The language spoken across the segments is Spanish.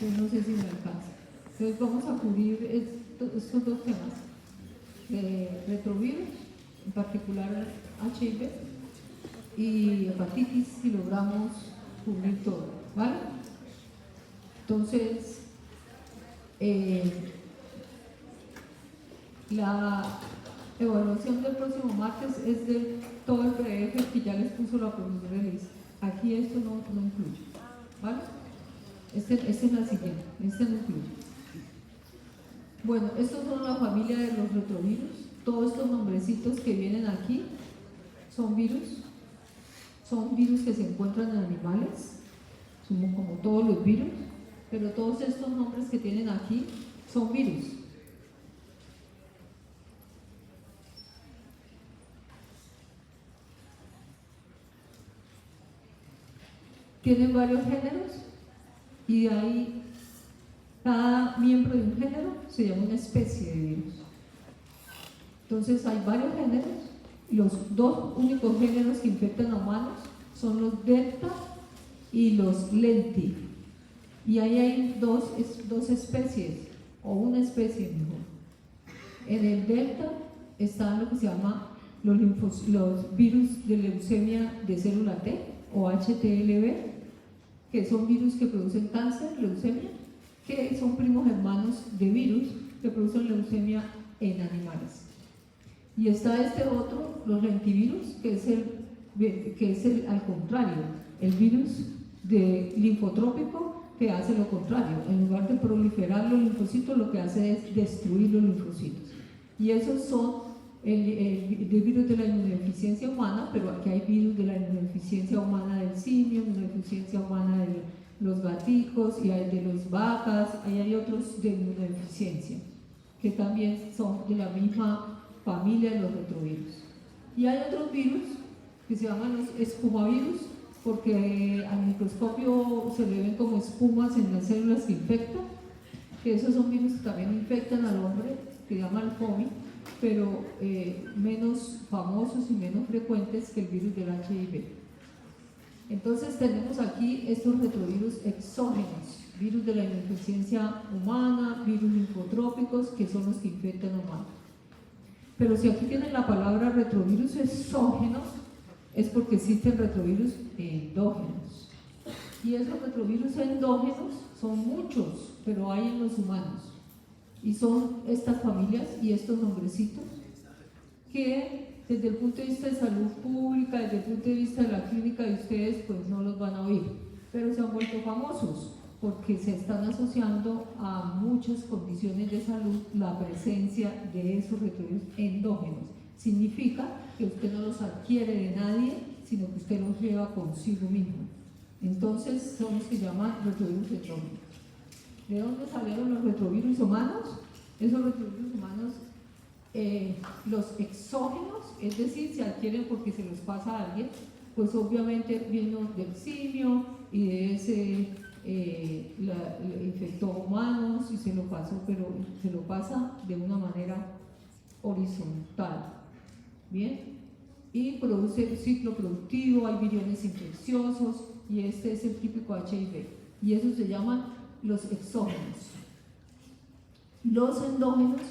Entonces no sé si me alcanza. Entonces vamos a cubrir estos dos temas, retrovirus, en particular HIV y hepatitis, si logramos cubrir todo, ¿vale? Entonces, la evaluación del próximo martes es de todo el PDF que ya les puso la profesora Elisa. Aquí esto no incluye, ¿vale? Este es la siguiente, este no incluye. Bueno, estos son la familia de los retrovirus. Todos estos nombrecitos que vienen aquí son virus que se encuentran en animales, como todos los virus, pero todos estos nombres que tienen aquí son virus. Tienen varios géneros y ahí cada miembro de un género se llama una especie de virus. Entonces hay varios géneros. Los dos únicos géneros que infectan a humanos son los delta y los lenti. Y ahí hay dos especies, o una especie mejor. En el delta están lo que se llama los virus de leucemia de célula T o HTLV, que son virus que producen cáncer, leucemia, que son primos hermanos de virus que producen leucemia en animales. Y está este otro, los lentivirus, que es el al contrario, el virus de linfotrópico que hace lo contrario. En lugar de proliferar los linfocitos, lo que hace es destruir los linfocitos. Y esos son el virus de la inmunodeficiencia humana, pero aquí hay virus de la inmunodeficiencia humana del simio, inmunodeficiencia humana de los gaticos, y hay de las vacas, ahí hay otros de inmunodeficiencia, que también son de la misma familia de los retrovirus. Y hay otros virus que se llaman los espumavirus, porque al microscopio se le ven como espumas en las células que infectan, que esos son virus que también infectan al hombre, que se llama el FOMI, pero menos famosos y menos frecuentes que el virus del HIV. Entonces tenemos aquí estos retrovirus exógenos, virus de la inmunodeficiencia humana, virus linfotrópicos, que son los que infectan a humanos. Pero si aquí tienen la palabra retrovirus exógenos, es porque existen retrovirus endógenos. Y esos retrovirus endógenos son muchos, pero hay en los humanos. Y son estas familias y estos nombrecitos que desde el punto de vista de salud pública, desde el punto de vista de la clínica de ustedes, pues no los van a oír, pero se han vuelto famosos porque se están asociando a muchas condiciones de salud la presencia de esos retrovirus endógenos. Significa que usted no los adquiere de nadie, sino que usted los lleva consigo mismo. Entonces son los que llaman retrovirus endógenos. ¿De dónde salieron los retrovirus humanos? Esos retrovirus humanos, los exógenos, es decir, se adquieren porque se los pasa a alguien, pues obviamente vino del simio y de ese infectó humanos y se lo pasó, pero se lo pasa de una manera horizontal, ¿bien? Y produce ciclo productivo, hay viriones infecciosos, y este es el típico HIV, y esos se llaman los exógenos. Los endógenos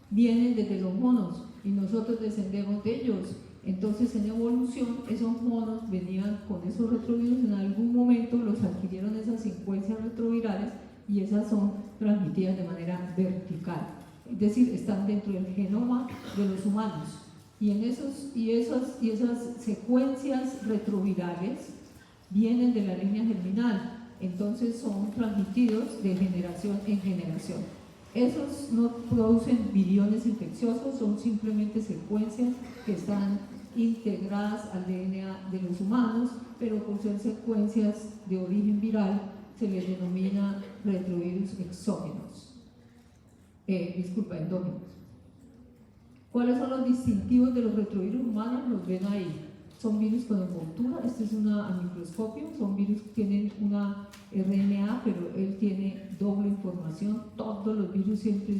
vienen desde los monos y nosotros descendemos de ellos. Entonces en evolución esos monos venían con esos retrovirus, en algún momento los adquirieron esas secuencias retrovirales y esas son transmitidas de manera vertical, es decir, están dentro del genoma de los humanos. Y esas secuencias retrovirales vienen de la línea germinal, entonces son transmitidos de generación en generación. Esos no producen viriones infecciosos, son simplemente secuencias que están integradas al DNA de los humanos, pero por ser secuencias de origen viral se les denomina retrovirus exógenos, endógenos. ¿Cuáles son los distintivos de los retrovirus humanos? Los ven ahí. Son virus con envoltura, este es a microscopio, son virus que tienen una RNA, pero él tiene doble información. Todos los virus siempre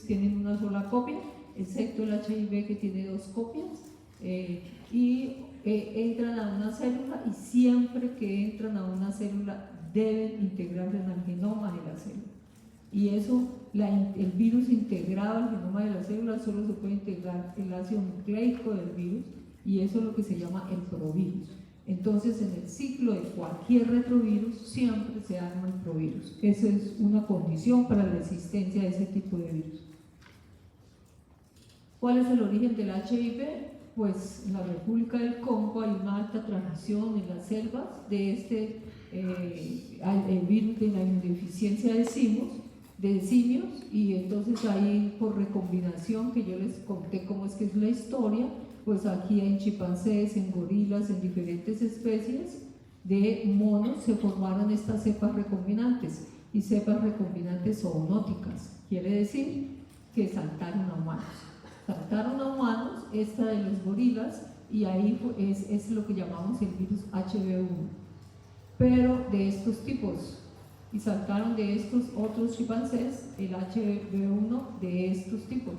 tienen una sola copia, excepto el HIV que tiene dos copias, y entran a una célula, y siempre que entran a una célula deben integrarse en el genoma de la célula. Y eso, el virus integrado al genoma de la célula solo se puede integrar el ácido nucleico del virus, y eso es lo que se llama el provirus. Entonces, en el ciclo de cualquier retrovirus siempre se arma el provirus. Esa es una condición para la existencia de ese tipo de virus. ¿Cuál es el origen del HIV? Pues en la República del Congo hay una alta transmisión en las selvas de este virus de la inmunodeficiencia de simios, y entonces ahí por recombinación, que yo les conté cómo es que es la historia, pues aquí en chimpancés, en gorilas, en diferentes especies de monos se formaron estas cepas recombinantes, y cepas recombinantes zoonóticas, quiere decir que saltaron a humanos. Saltaron a humanos, esta de los gorilas, y ahí es lo que llamamos el virus HB1, pero de estos tipos, y saltaron de estos otros chimpancés el HB1 de estos tipos,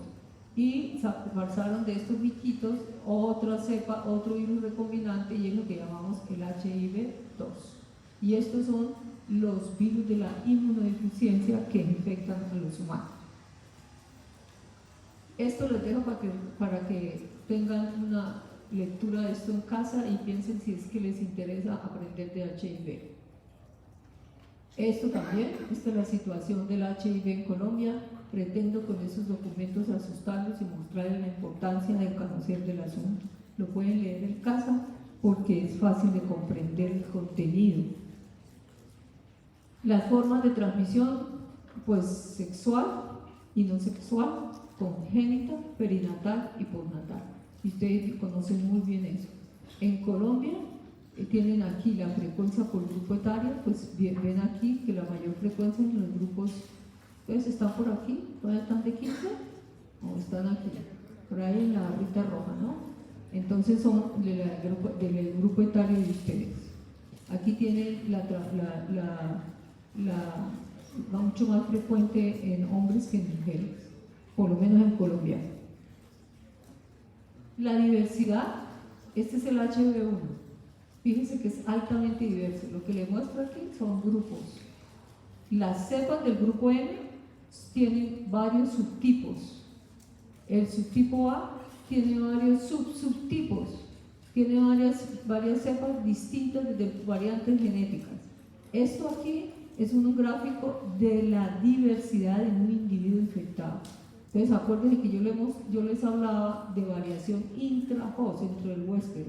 y pasaron de estos bichitos otra cepa, otro virus recombinante, y es lo que llamamos el HIV2. Y estos son los virus de la inmunodeficiencia que infectan a los humanos. Esto les dejo para que tengan una lectura de esto en casa y piensen si es que les interesa aprender de HIV. Esto también, esta es la situación del HIV en Colombia. Pretendo con esos documentos asustarlos y mostrarles la importancia de conocer del asunto. Lo pueden leer en casa porque es fácil de comprender el contenido. Las formas de transmisión, pues sexual y no sexual, congénita, perinatal y postnatal. Y ustedes conocen muy bien eso. En Colombia tienen aquí la frecuencia por grupo etario, pues ven aquí que la mayor frecuencia en los grupos, ¿ustedes están por aquí? ¿Todavía están de 15? ¿O están aquí? Por ahí en la barrita roja, ¿no? Entonces son del grupo etario de ustedes. Aquí tienen va mucho más frecuente en hombres que en mujeres, por lo menos en Colombia. La diversidad, este es el HB1. Fíjense que es altamente diverso. Lo que le muestro aquí son grupos. Las cepas del grupo N tienen varios subtipos. El subtipo A tiene varios subtipos. Tiene varias cepas distintas de variantes genéticas. Esto aquí es un gráfico de la diversidad en un individuo infectado. Entonces, acuérdense que yo les hablaba de variación intra-host, dentro del huésped.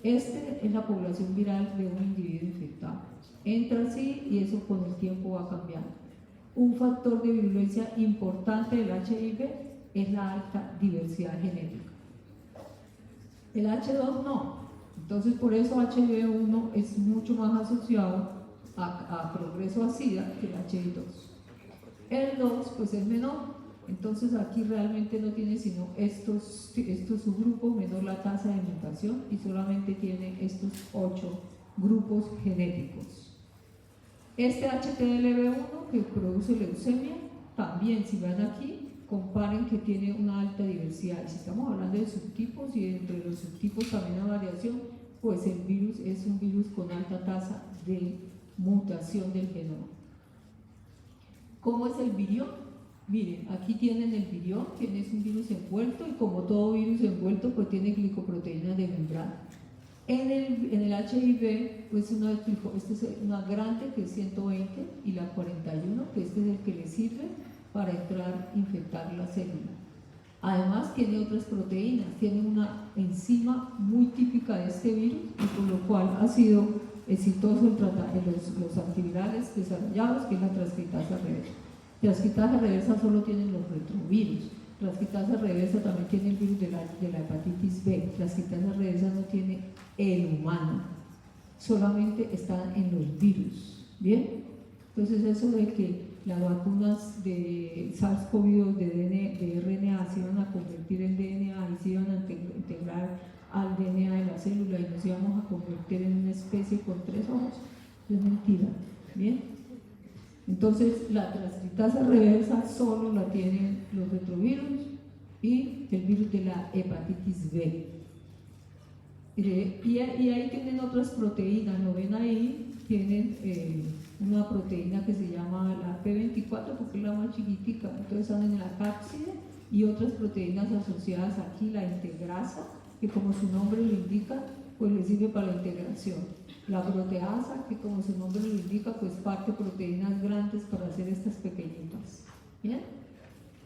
Esta es la población viral de un individuo infectado. Entra así y eso con el tiempo va cambiando. Un factor de virulencia importante del HIV es la alta diversidad genética. El H2 no. Entonces, por eso HB1 es mucho más asociado a progreso a SIDA que el HIV2. El 2 pues es menor. Entonces aquí realmente no tiene sino estos subgrupos menor la tasa de mutación, y solamente tiene estos 8 grupos genéticos. Este HTLV1 que produce leucemia, también si van aquí, comparen que tiene una alta diversidad. Y si estamos hablando de subtipos y entre los subtipos también hay variación, pues el virus es un virus con alta tasa de mutación del genoma. ¿Cómo es el virión? Miren, aquí tienen el virión, que es un virus envuelto, y como todo virus envuelto, pues tiene glicoproteínas de membrana. En el HIV, pues este es una grande que es 120 y la 41, que este es el que le sirve para entrar, infectar la célula. Además tiene otras proteínas, tiene una enzima muy típica de este virus, y por lo cual ha sido exitoso los antivirales desarrollados, que es la transcriptasa reversa. Transcriptasa reversa solo tienen los retrovirus. Transcriptasa reversa también tiene el virus de la hepatitis B. Transcriptasa reversa no tiene el humano, solamente está en los virus. ¿Bien? Entonces eso de que las vacunas de SARS-CoV-2 de RNA se iban a convertir en DNA y se iban a integrar al DNA de la célula y nos íbamos a convertir en una especie con 3 ojos, es mentira. ¿Bien? Entonces la transcriptasa reversa solo la tienen los retrovirus y el virus de la hepatitis B. Y ahí tienen otras proteínas, ¿lo ven ahí? tienen una proteína que se llama la P24 porque es la más chiquitica, entonces están en la cápside, y otras proteínas asociadas aquí, la integrasa, que como su nombre lo indica, pues le sirve para la integración. La proteasa, que como su nombre lo indica, pues parte proteínas grandes para hacer estas pequeñitas. ¿Bien?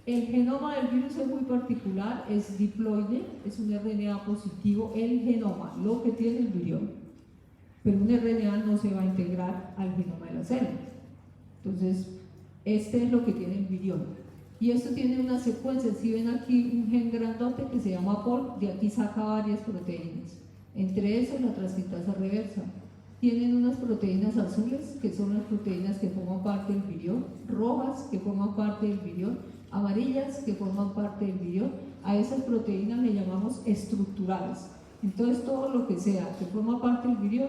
El genoma del virus es muy particular, es diploide, es un RNA positivo, el genoma, lo que tiene el virión. Pero un RNA no se va a integrar al genoma de la célula. Entonces, este es lo que tiene el virión. Y esto tiene una secuencia, si ven aquí un gen grandote que se llama POL, de aquí saca varias proteínas. Entre esas la transcriptasa reversa. Tienen unas proteínas azules, que son las proteínas que forman parte del virión, rojas, que forman parte del virión, amarillas, que forman parte del virión. A esas proteínas le llamamos estructurales. Entonces, todo lo que sea que forma parte del virión,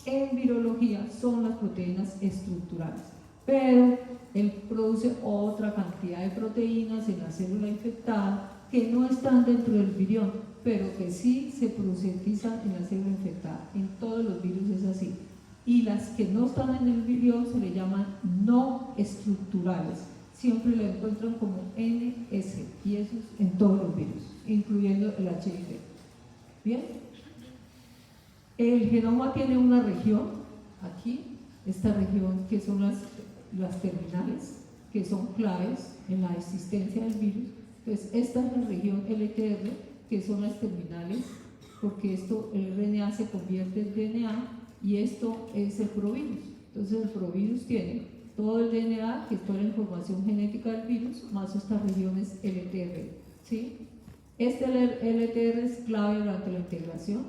en virología son las proteínas estructurales. Pero él produce otra cantidad de proteínas en la célula infectada que no están dentro del virión, pero que sí se sintetizan en la célula infectada. En todos los virus es así. Y las que no están en el virión se le llaman no estructurales. Siempre lo encuentran como NS, y eso es en todos los virus, incluyendo el HIV. ¿Bien? El genoma tiene una región, aquí, esta región que son las terminales, que son claves en la existencia del virus. Entonces, esta es la región LTR, que son las terminales, porque esto, el RNA se convierte en DNA, y esto es el provirus. Entonces, el provirus tiene todo el DNA, que es toda la información genética del virus, más estas regiones LTR, ¿sí? Este LTR es clave durante la integración,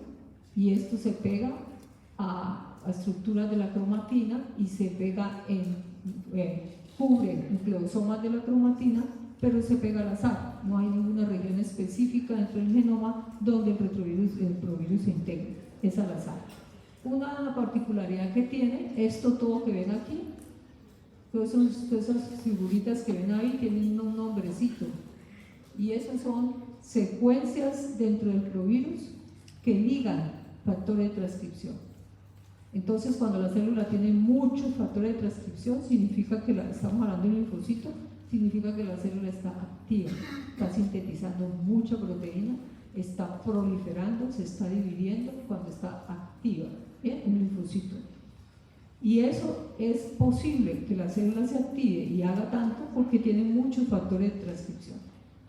y esto se pega a estructuras de la cromatina y se pega cubre nucleosomas de la cromatina, pero se pega al azar. No hay ninguna región específica dentro del genoma donde el provirus se integre, es al azar. Una particularidad que tiene, esto todo que ven aquí, todas esas figuritas que ven ahí tienen un nombrecito, y esas son secuencias dentro del provirus que ligan factores de transcripción. Entonces, cuando la célula tiene muchos factores de transcripción, significa que estamos hablando de un linfocito, significa que la célula está activa, está sintetizando mucha proteína, está proliferando, se está dividiendo cuando está activa, ¿bien? Un linfocito. Y eso es posible que la célula se active y haga tanto porque tiene muchos factores de transcripción.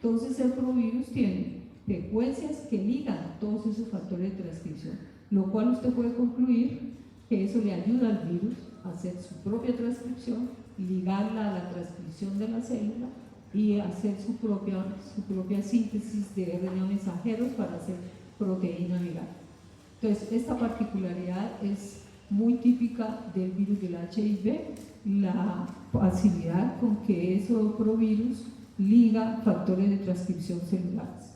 Entonces, el provirus tiene secuencias que ligan todos esos factores de transcripción, lo cual usted puede concluir que eso le ayuda al virus a hacer su propia transcripción, ligarla a la transcripción de la célula y hacer su propia síntesis de RNA mensajeros para hacer proteína viral. Entonces, esta particularidad es muy típica del virus del HIV, la facilidad con que eso provirus liga factores de transcripción celulares.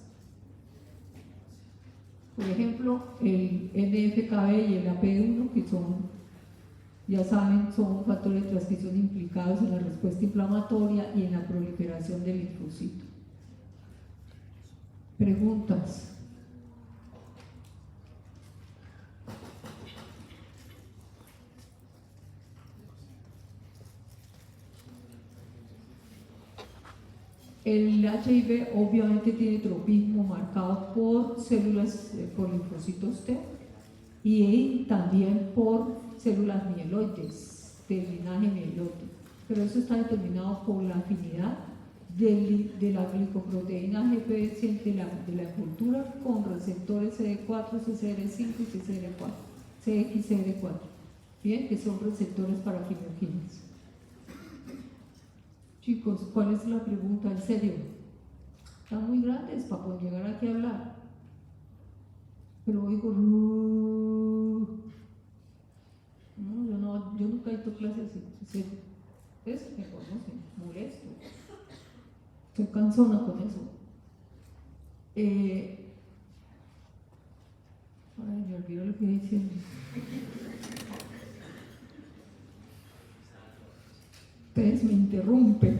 Por ejemplo, el NF-κB y el AP1, que son, ya saben, son factores de transcripción implicados en la respuesta inflamatoria y en la proliferación del linfocito. Preguntas. El HIV obviamente tiene tropismo marcado por células, por linfocitos T, y también por células mieloides, del linaje mieloide, pero eso está determinado por la afinidad de la glicoproteína GP de la cultura con receptores CD4, CCR5 y CXCR4, bien, que son receptores para quimioquinas. Chicos, ¿cuál es la pregunta? En serio, están muy grandes para poder llegar aquí a hablar, pero oigo no, yo nunca he hecho clases así. Ustedes me conocen, molesto, estoy cansona con eso. Ay, me olvidó lo que iba diciendo. Ustedes me interrumpen.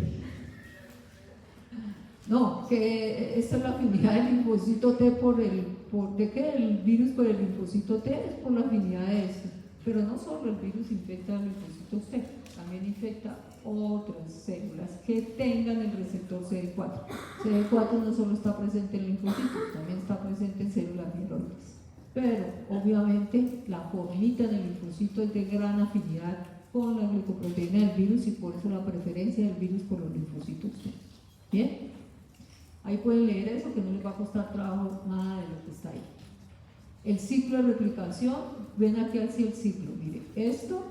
No, que esta es la afinidad del linfocito T ¿de qué? El virus por el linfocito T es por la afinidad de este. Pero no solo el virus infecta al linfocito C, también infecta otras células que tengan el receptor CD4. CD4 no solo está presente en linfocitos, también está presente en células mieloides. Pero obviamente la formita en el linfocito es de gran afinidad con la glicoproteína del virus y por eso la preferencia del virus por los linfocitos T. ¿Bien? Ahí pueden leer eso, que no les va a costar trabajo nada de lo que está ahí. El ciclo de replicación, ven aquí así el ciclo, mire, esto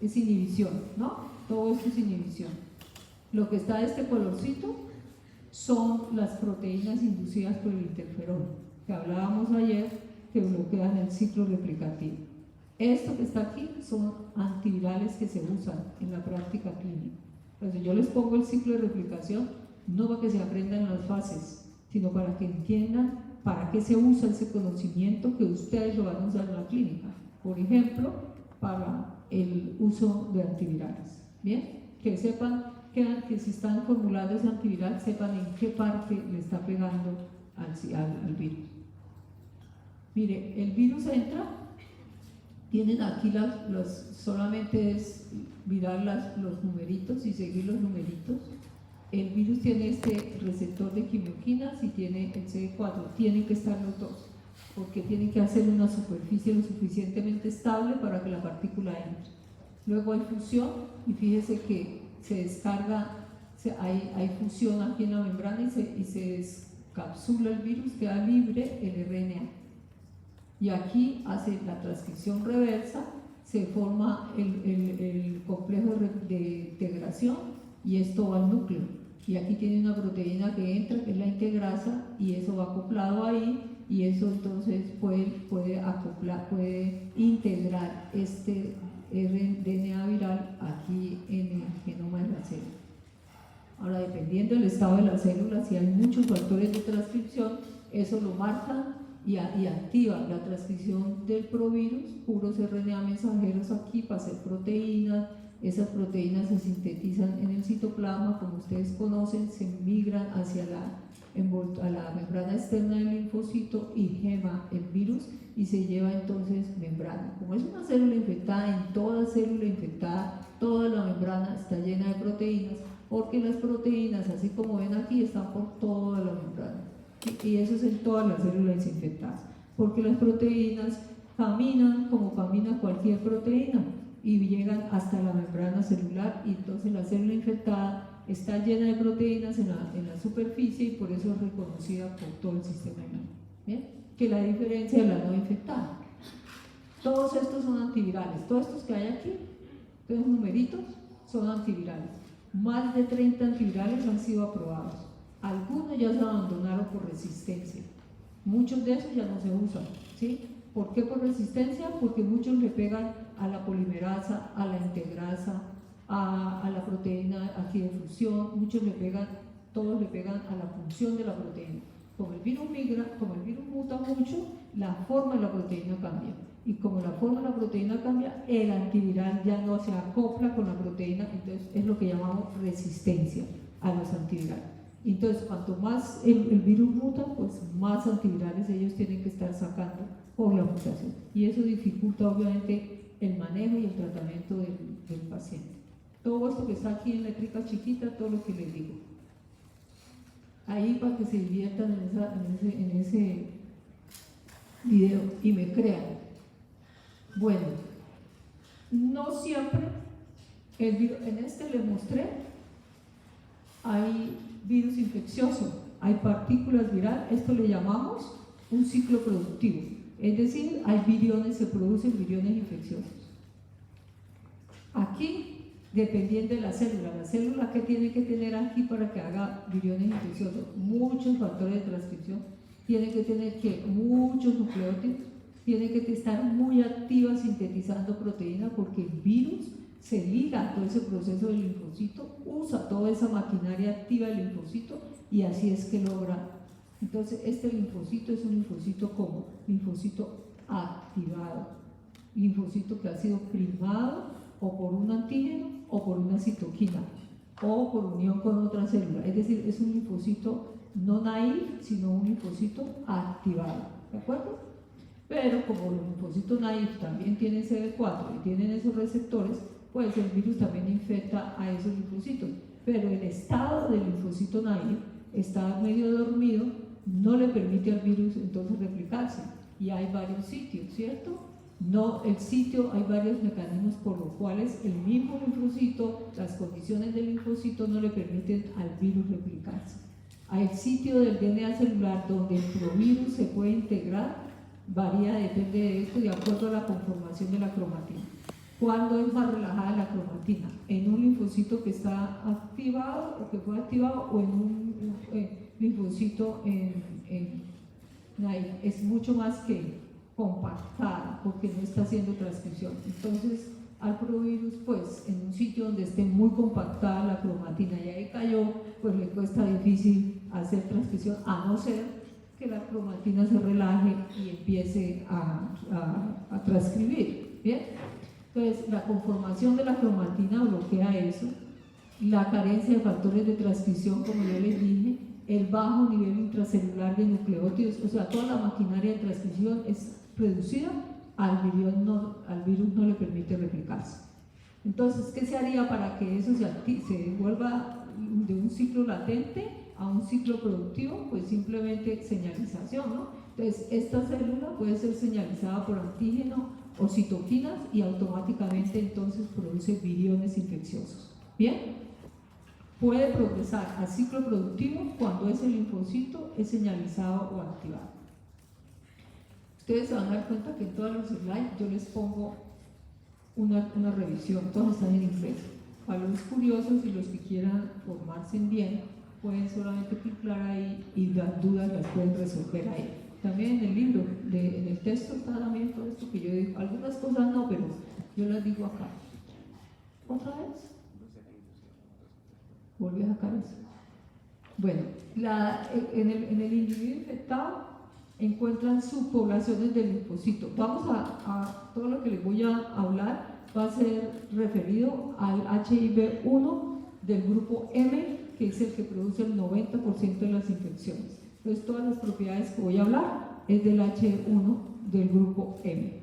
es inhibición, ¿no? Todo esto es inhibición. Lo que está de este colorcito son las proteínas inducidas por el interferón, que hablábamos ayer, que bloquean el ciclo replicativo. Esto que está aquí son antivirales que se usan en la práctica clínica. Entonces yo les pongo el ciclo de replicación, no para que se aprendan las fases, sino para que entiendan para qué se usa ese conocimiento que ustedes lo van a usar en la clínica. Por ejemplo, para el uso de antivirales. ¿Bien? Que sepan que si están formulando ese antiviral, sepan en qué parte le está pegando al virus. Mire, el virus entra, tienen aquí solamente es mirar los numeritos y seguir los numeritos. El virus tiene este receptor de quimioquinas y tiene el CD4, tienen que estar los dos, porque tienen que hacer una superficie lo suficientemente estable para que la partícula entre. Luego hay fusión y fíjese que se descarga, hay fusión aquí en la membrana y se descapsula el virus, queda libre el RNA. Y aquí hace la transcripción reversa, se forma el complejo de integración y esto va al núcleo. Y aquí tiene una proteína que entra, que es la integrasa, y eso va acoplado ahí, y eso entonces puede acoplar, puede integrar este RNA viral aquí en el genoma de la célula. Ahora, dependiendo del estado de la célula, si hay muchos factores de transcripción, eso lo marca y activa la transcripción del provirus, puros RNA mensajeros aquí para hacer proteínas. Esas proteínas se sintetizan en el citoplasma, como ustedes conocen, se migran hacia a la membrana externa del linfocito y gema el virus y se lleva entonces membrana. Como es una célula infectada, en toda célula infectada, toda la membrana está llena de proteínas, porque las proteínas, así como ven aquí, están por toda la membrana. Y eso es en todas las células infectadas, porque las proteínas caminan como camina cualquier proteína y llegan hasta la membrana celular, y entonces la célula infectada está llena de proteínas en la superficie y por eso es reconocida por todo el sistema inmune. ¿Bien? Que la diferencia de la no infectada. Todos estos son antivirales, todos estos que hay aquí, estos numeritos son antivirales. Más de 30 antivirales han sido aprobados. Algunos ya se abandonaron por resistencia. Muchos de esos ya no se usan, ¿sí? ¿Por qué por resistencia? Porque muchos le pegan a la polimerasa, a la integrasa, a la proteína aquí de fusión, muchos le pegan, todos le pegan a la función de la proteína. Como el virus migra, como el virus muta mucho, la forma de la proteína cambia. Y como la forma de la proteína cambia, el antiviral ya no se acopla con la proteína, entonces es lo que llamamos resistencia a los antivirales. Entonces, cuanto más el virus muta, pues más antivirales ellos tienen que estar sacando por la mutación. Y eso dificulta obviamente el manejo y el tratamiento del paciente. Todo esto que está aquí en letrica chiquita, todo lo que les digo. Ahí para que se diviertan en ese video y me crean. Bueno, no siempre, en este les mostré, hay virus infeccioso, hay partículas virales, esto le llamamos un ciclo productivo, es decir, hay viriones, se producen viriones infecciosos. Aquí, dependiendo de la célula que tiene que tener aquí para que haga viriones infecciosos, muchos factores de transcripción, tiene que tener muchos nucleótidos, tiene que estar muy activa sintetizando proteína, porque el virus se liga a todo ese proceso del linfocito, usa toda esa maquinaria activa del linfocito y así es que logra. Entonces este linfocito es un linfocito como linfocito activado, linfocito que ha sido primado o por un antígeno o por una citoquina o por unión con otra célula, es decir, es un linfocito no naïve, sino un linfocito activado, ¿de acuerdo? Pero como los linfocitos naïf también tienen CD4 y tienen esos receptores, pues el virus también infecta a esos linfocitos. Pero el estado del linfocito naïf está medio dormido, no le permite al virus entonces replicarse. Y hay varios sitios, ¿cierto? No, el sitio, hay varios mecanismos por los cuales el mismo linfocito, las condiciones del linfocito no le permiten al virus replicarse. Hay el sitio del DNA celular donde el provirus se puede integrar, varía, depende de esto, de acuerdo a la conformación de la cromatina. ¿Cuándo es más relajada la cromatina? ¿En un linfocito que está activado o que fue activado o en un linfocito naïf? Es mucho más que compactada porque no está haciendo transcripción. Entonces, al provirus, pues en un sitio donde esté muy compactada la cromatina y ahí cayó, pues le cuesta difícil hacer transcripción, a no ser que la cromatina se relaje y empiece a transcribir. ¿Bien? Entonces, la conformación de la cromatina bloquea eso, la carencia de factores de transcripción, como yo les dije, el bajo nivel intracelular de nucleótidos, o sea, toda la maquinaria de transcripción es reducida, al virus no le permite replicarse. Entonces, ¿qué se haría para que eso se vuelva de un ciclo latente a un ciclo productivo? Pues simplemente señalización, ¿no? Entonces, esta célula puede ser señalizada por antígeno o citoquinas y automáticamente entonces produce viriones infecciosos. ¿Bien? Puede progresar a ciclo productivo cuando ese linfocito es señalizado o activado. Ustedes se van a dar cuenta que en todos los slides yo les pongo una revisión, todos están en inglés. Para los curiosos y los que quieran formarse bien, pueden solamente clicar ahí y las dudas las pueden resolver ahí. También en el libro, en el texto está también todo esto que yo digo. Algunas cosas no, pero yo las digo acá. ¿Otra vez? Volví a sacar eso. Bueno, en el individuo infectado encuentran subpoblaciones del linfocito. Vamos a todo lo que les voy a hablar va a ser referido al HIV-1 del grupo M, que es el que produce el 90% de las infecciones. Entonces, todas las propiedades que voy a hablar es del H1 del grupo M.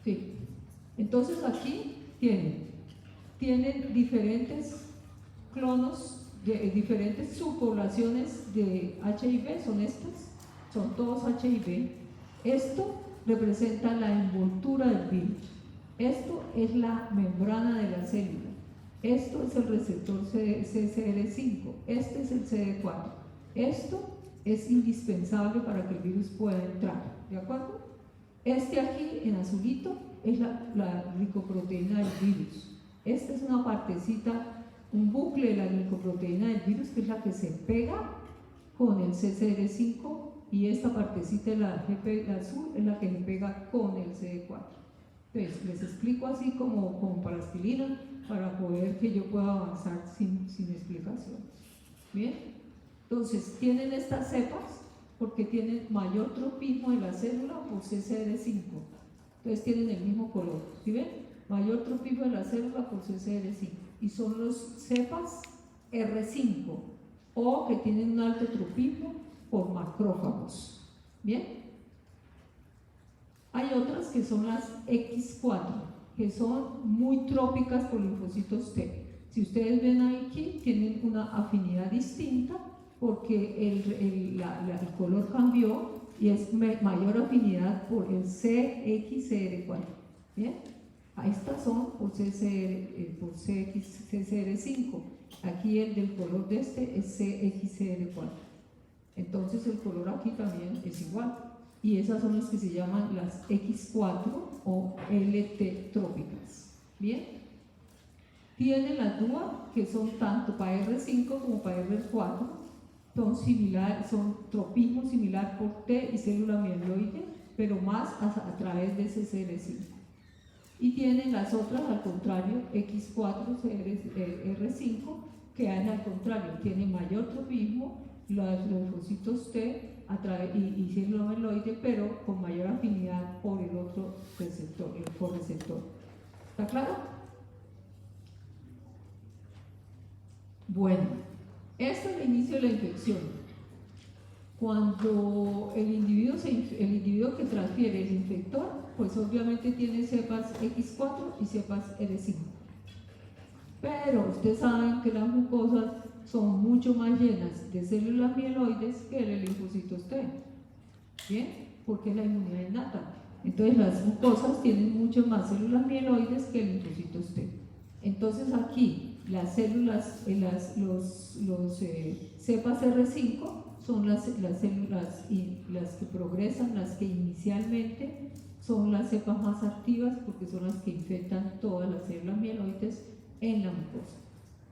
Sí. Entonces, aquí tienen diferentes clonos, diferentes subpoblaciones de HIV, son todos HIV. Esto representa la envoltura del virus. Esto es la membrana de la célula. Esto es el receptor CCR5. Este es el CD4. Esto es indispensable para que el virus pueda entrar. ¿De acuerdo? Este aquí, en azulito, es la glicoproteína del virus. Esta es una partecita, un bucle de la glicoproteína del virus, que es la que se pega con el CCR5, y esta partecita de la GP azul es la que se pega con el CD4. Entonces, les explico así como con plastilina para poder que yo pueda avanzar sin explicación. Bien, entonces tienen estas cepas porque tienen mayor tropismo de la célula por CCR5. Entonces tienen el mismo color, ¿sí ven? Mayor tropismo de la célula por CCR5. Y son los cepas R5 o que tienen un alto tropismo por macrófagos. ¿Bien? Hay otras que son las X4, que son muy trópicas por linfocitos T. Si ustedes ven aquí, tienen una afinidad distinta porque el color cambió y es mayor afinidad por el CXCR4. ¿Bien? Estas son por CXCR5. Aquí el del color de este es CXCR4. Entonces el color aquí también es igual. Y esas son las que se llaman las X4 o LT trópicas. ¿Bien? Tienen las DUA, que son tanto para R5 como para R4, son tropismo similar por T y célula mieloide, pero más a través de CCR5. Y tienen las otras al contrario, X4, R5, que al contrario, tienen mayor tropismo, los linfocitos T y célula mieloide, pero con mayor afinidad por el otro receptor, el correceptor. ¿Está claro? Bueno, este es el inicio de la infección. Cuando el individuo que transfiere el infector, pues obviamente tiene cepas X4 y cepas R5. Pero ustedes saben que las mucosas son mucho más llenas de células mieloides que el linfocitos T. ¿Bien? Porque es la inmunidad innata. Entonces las mucosas tienen mucho más células mieloides que el linfocitos T. Entonces aquí las células, cepas R5 son las células las que progresan, las que inicialmente son las cepas más activas porque son las que infectan todas las células mieloides en la mucosa.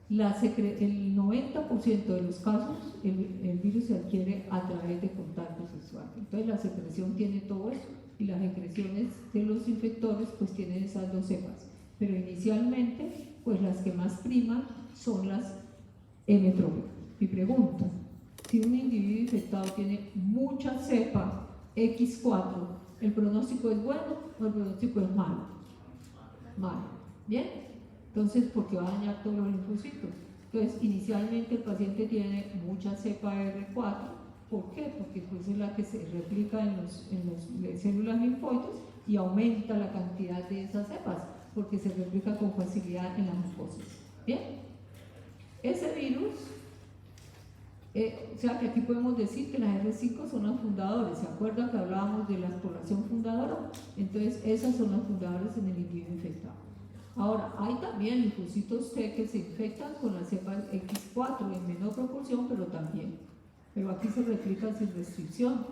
El 90% de los casos el virus se adquiere a través de contacto sexual. Entonces la secreción tiene todo eso y las secreciones de los infectores pues tienen esas dos cepas. Pero inicialmente pues las que más priman son las M-trópicas. Mi pregunta, si un individuo infectado tiene mucha cepa X4, ¿el pronóstico es bueno o el pronóstico es malo? Malo. ¿Bien? Entonces, porque va a dañar todos los linfocitos. Entonces, inicialmente el paciente tiene mucha cepa R4. ¿Por qué? Porque pues es la que se replica en las células linfoides y aumenta la cantidad de esas cepas, porque se replica con facilidad en las mucosas. ¿Bien? Ese virus, o sea que aquí podemos decir que las R5 son las fundadoras. ¿Se acuerdan que hablábamos de la población fundadora? Entonces, esas son las fundadoras en el individuo infectado. Ahora, hay también linfocitos T que se infectan con las cepas X4 en menor proporción, pero también. Pero aquí se replican sin restricción.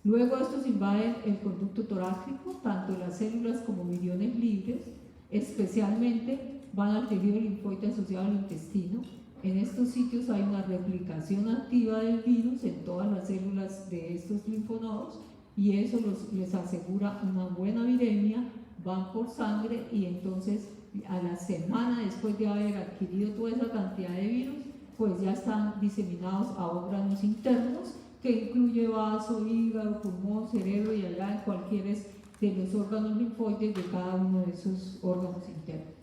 Luego estos invaden el conducto torácico, tanto las células como viriones libres, especialmente van al tejido linfoide asociado al intestino. En estos sitios hay una replicación activa del virus en todas las células de estos linfonodos y eso les asegura una buena viremia. Van por sangre y entonces a la semana después de haber adquirido toda esa cantidad de virus, pues ya están diseminados a órganos internos que incluye vaso, hígado, pulmón, cerebro y allá en cualquiera de los órganos linfoides de cada uno de esos órganos internos.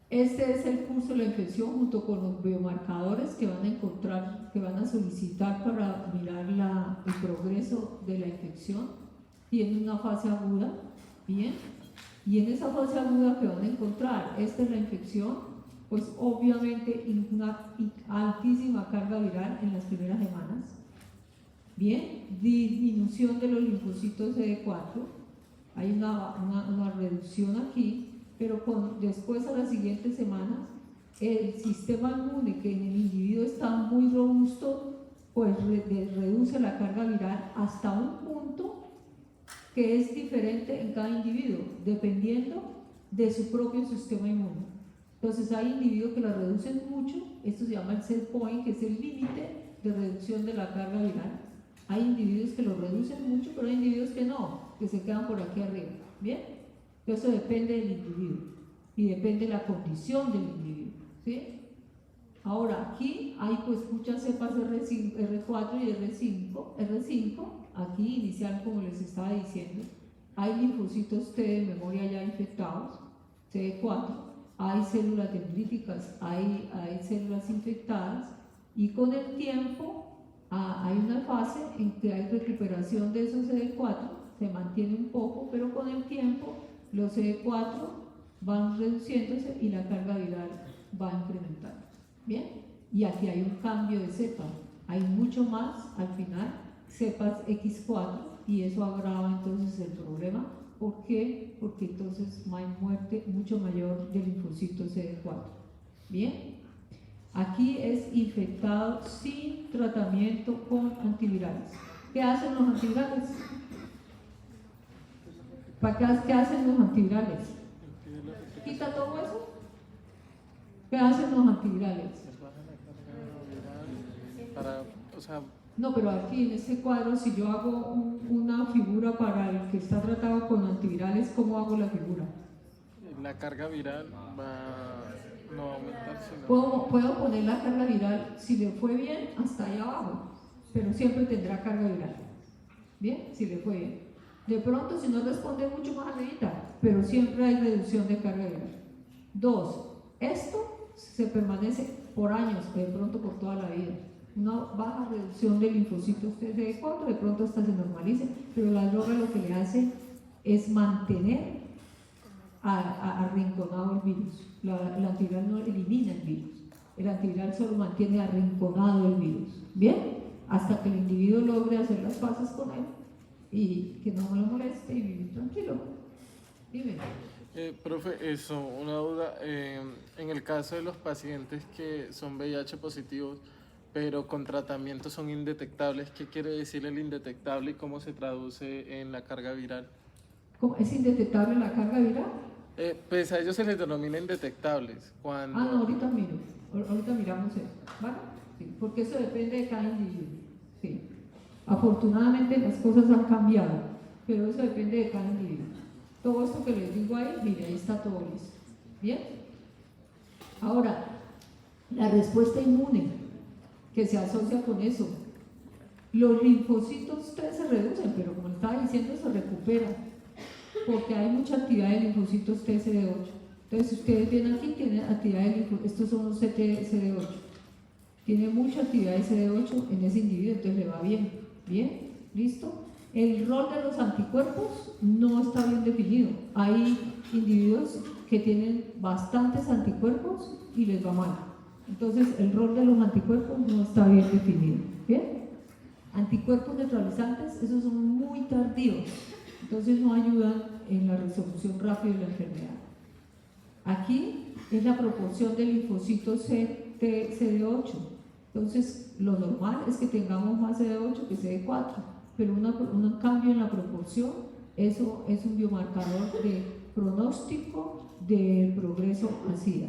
Este es el curso de la infección junto con los biomarcadores que van a encontrar, que van a solicitar para mirar el progreso de la infección. Tiene una fase aguda, ¿bien? Y en esa fase aguda que van a encontrar, esta es la infección, pues obviamente una altísima carga viral en las primeras semanas, ¿bien? Disminución de los linfocitos CD4, hay una reducción aquí, pero después a las siguientes semanas, el sistema inmune que en el individuo está muy robusto, pues reduce la carga viral hasta un punto que es diferente en cada individuo, dependiendo de su propio sistema inmune. Entonces hay individuos que la reducen mucho, esto se llama el set point, que es el límite de reducción de la carga viral. Hay individuos que lo reducen mucho, pero hay individuos que no, que se quedan por aquí arriba. ¿Bien? Eso depende del individuo y depende de la condición del individuo. ¿Sí? Ahora, aquí hay pues muchas cepas R4 y R5, aquí inicial como les estaba diciendo, hay linfocitos T de memoria ya infectados, CD4, hay células dendríticas, hay células infectadas y con el tiempo hay una fase en que hay recuperación de esos CD4, se mantiene un poco, pero con el tiempo los CD4 van reduciéndose y la carga viral va incrementando. ¿Bien? Y aquí hay un cambio de cepa, hay mucho más al final cepas X4 y eso agrava entonces el problema. ¿Por qué? Porque entonces hay muerte mucho mayor del linfocito CD4. ¿Bien? Aquí es infectado sin tratamiento con antivirales. ¿Qué hacen los antivirales? ¿Qué hacen los antivirales? ¿Quita todo eso? ¿Qué hacen los antivirales? No, pero aquí en este cuadro, si yo hago una figura para el que está tratado con antivirales, ¿cómo hago la figura? La carga viral va no a aumentar, sino... Puedo poner la carga viral, si le fue bien, hasta ahí abajo, pero siempre tendrá carga viral. ¿Bien? Si le fue bien. De pronto, si no responde mucho más arriba, pero siempre hay reducción de carga viral. 2. Esto se permanece por años, de pronto por toda la vida. una baja reducción de linfocitos CD4, de pronto hasta se normalice, pero la droga lo que le hace es mantener arrinconado el virus. El antiviral no elimina el virus, el antiviral solo mantiene arrinconado el virus, ¿bien? Hasta que el individuo logre hacer las paces con él y que no me lo moleste y vivir tranquilo. Dime. Profe, eso, una duda. En el caso de los pacientes que son VIH positivos, pero con tratamiento son indetectables, ¿qué quiere decir el indetectable y cómo se traduce en la carga viral? ¿Cómo? ¿Es indetectable la carga viral? Pues a ellos se les denomina indetectables. Cuando... Ah, no, ahorita miramos eso, ¿vale? Sí, porque eso depende de cada individuo. Sí. Afortunadamente las cosas han cambiado, pero eso depende de cada individuo. Todo esto que les digo ahí, mire, ahí está todo listo. ¿Bien? Ahora, la respuesta inmune que se asocia con eso. Los linfocitos T se reducen, pero como estaba diciendo, se recuperan, porque hay mucha actividad de linfocitos T CD8. Entonces, ustedes ven aquí, tienen actividad de linfocitos, estos son los CD8. Tiene mucha actividad de CD8 en ese individuo, entonces le va bien. ¿Bien? ¿Listo? El rol de los anticuerpos no está bien definido. Hay individuos que tienen bastantes anticuerpos y les va mal. Entonces, el rol de los anticuerpos no está bien definido. ¿Bien? Anticuerpos neutralizantes, esos son muy tardíos, entonces no ayudan en la resolución rápida de la enfermedad. Aquí es la proporción de linfocitos CD8. Entonces, lo normal es que tengamos más CD8 que CD4, pero un cambio en la proporción, eso es un biomarcador de pronóstico del progreso a SIDA.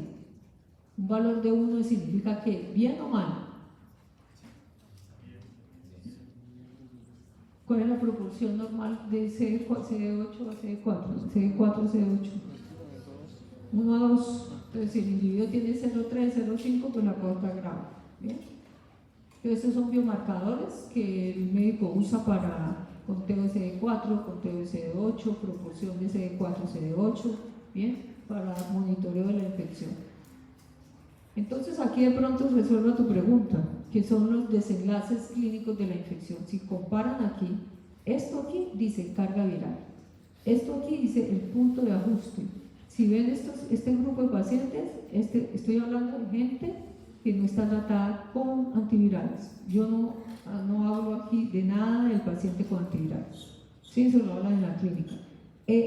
Un valor de 1 significa que, bien o mal. ¿Cuál es la proporción normal de CD8 a CD4? CD4 a CD8. 1 a 2. Entonces, si el individuo tiene 0,3, 0,5, pues la cosa está grave. ¿Bien? Entonces, estos son biomarcadores que el médico usa para conteo de CD4, conteo de CD8, proporción de CD4 a CD8, ¿bien? Para monitoreo de la infección. Entonces, aquí de pronto resuelvo tu pregunta, que son los desenlaces clínicos de la infección. Si comparan aquí, esto aquí dice carga viral, esto aquí dice el punto de ajuste. Si ven este grupo de pacientes, estoy hablando de gente que no está tratada con antivirales. Yo no hablo aquí de nada del paciente con antivirales. Sí, eso lo hablan en la clínica.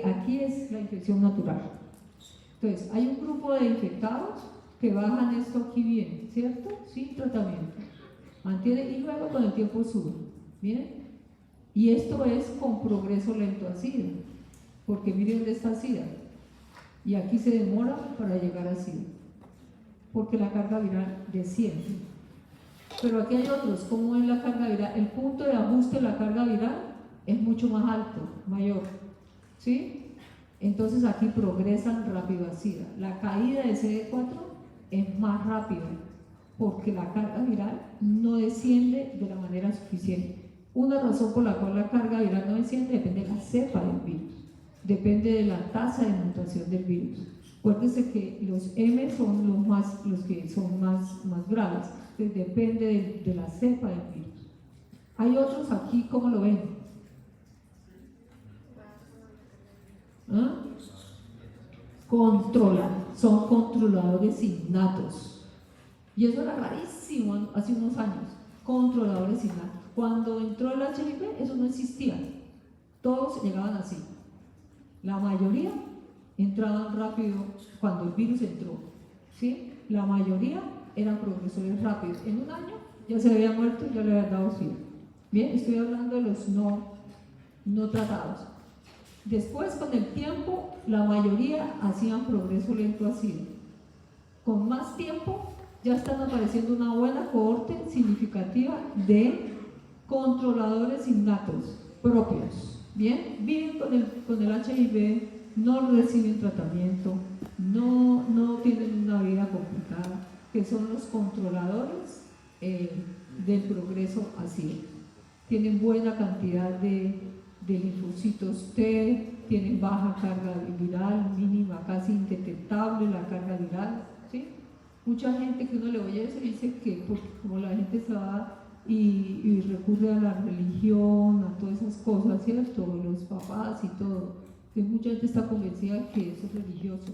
Aquí es la infección natural. Entonces, hay un grupo de infectados que bajan esto aquí bien, ¿cierto? Sin tratamiento. Mantiene y luego con el tiempo sube. ¿Bien? Y esto es con progreso lento a SIDA, porque miren dónde está SIDA. Y aquí se demora para llegar a SIDA, porque la carga viral desciende. Pero aquí hay otros, ¿cómo es la carga viral? El punto de ajuste de la carga viral es mucho más alto, mayor. ¿Sí? Entonces aquí progresan rápido a SIDA. La caída de CD4 es más rápida, porque la carga viral no desciende de la manera suficiente. Una razón por la cual la carga viral no desciende depende de la cepa del virus, depende de la tasa de mutación del virus. Acuérdense que los M son los que son más graves, entonces depende de la cepa del virus. Hay otros aquí, ¿cómo lo ven? ¿Ah? Son controladores innatos. Y eso era rarísimo hace unos años, controladores innatos. Cuando entró el HIV, eso no existía. Todos llegaban así. La mayoría entraban rápido cuando el virus entró. ¿Sí? La mayoría eran progresores rápidos. En un año ya se había muerto y ya le había dado SIDA. Bien, estoy hablando de los no tratados. Después, con el tiempo, la mayoría hacían progreso lento a SIDA. Con más tiempo, ya están apareciendo una buena cohorte significativa de controladores innatos propios. Bien, viven con el HIV, no reciben tratamiento, no tienen una vida complicada, que son los controladores del progreso a SIDA. Tienen buena cantidad de linfocitos T, tienen baja carga viral, mínima, casi indetectable la carga viral, ¿sí? Mucha gente que uno le oye eso dice que porque como la gente se va y recurre a la religión, a todas esas cosas, ¿cierto? Los papás y todo, que mucha gente está convencida que eso es religioso,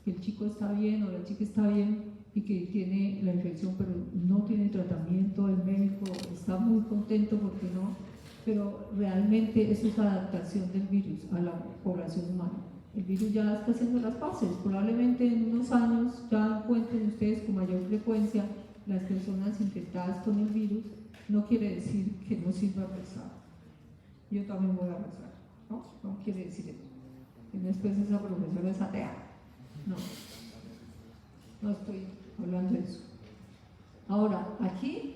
que el chico está bien o la chica está bien y que tiene la infección pero no tiene tratamiento, el médico está muy contento porque no, pero realmente eso es adaptación del virus a la población humana. El virus ya está haciendo las paces, probablemente en unos años ya encuentren ustedes con mayor frecuencia las personas infectadas con el virus, no quiere decir que no sirva rezar. Yo también voy a rezar, ¿no? No quiere decir eso. Y después esa profesora es atea. No, no estoy hablando de eso. Ahora, aquí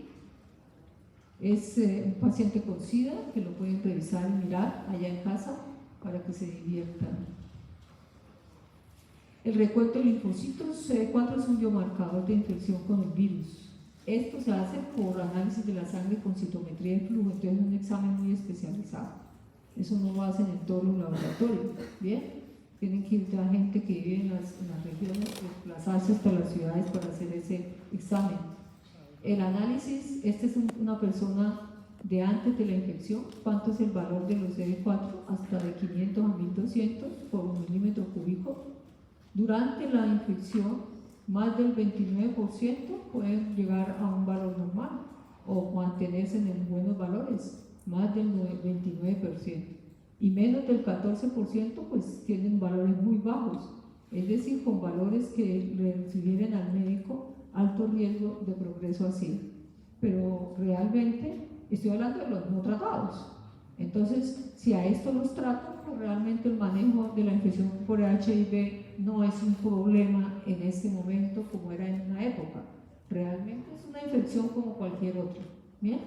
es un paciente con SIDA que lo pueden revisar y mirar allá en casa para que se diviertan. El recuento de linfocitos CD4 es un biomarcador de infección con el virus. Esto se hace por análisis de la sangre con citometría de flujo, entonces es un examen muy especializado. Eso no lo hacen en todos los laboratorios, ¿bien? Tienen que ir a gente que vive en las regiones, desplazarse hasta las ciudades para hacer ese examen. El análisis, este es una persona de antes de la infección, cuánto es el valor de los CD4, hasta de 500 a 1200 por un milímetro cúbico. Durante la infección, más del 29% pueden llegar a un valor normal o mantenerse en buenos valores, más del 29%. Y menos del 14% pues tienen valores muy bajos, es decir, con valores que le sugieren al médico alto riesgo de progreso a SIDA. Pero realmente estoy hablando de los no tratados. Entonces, si a esto los trato, pues realmente el manejo de la infección por HIV no es un problema en este momento como era en una época. Realmente es una infección como cualquier otra. ¿Bien?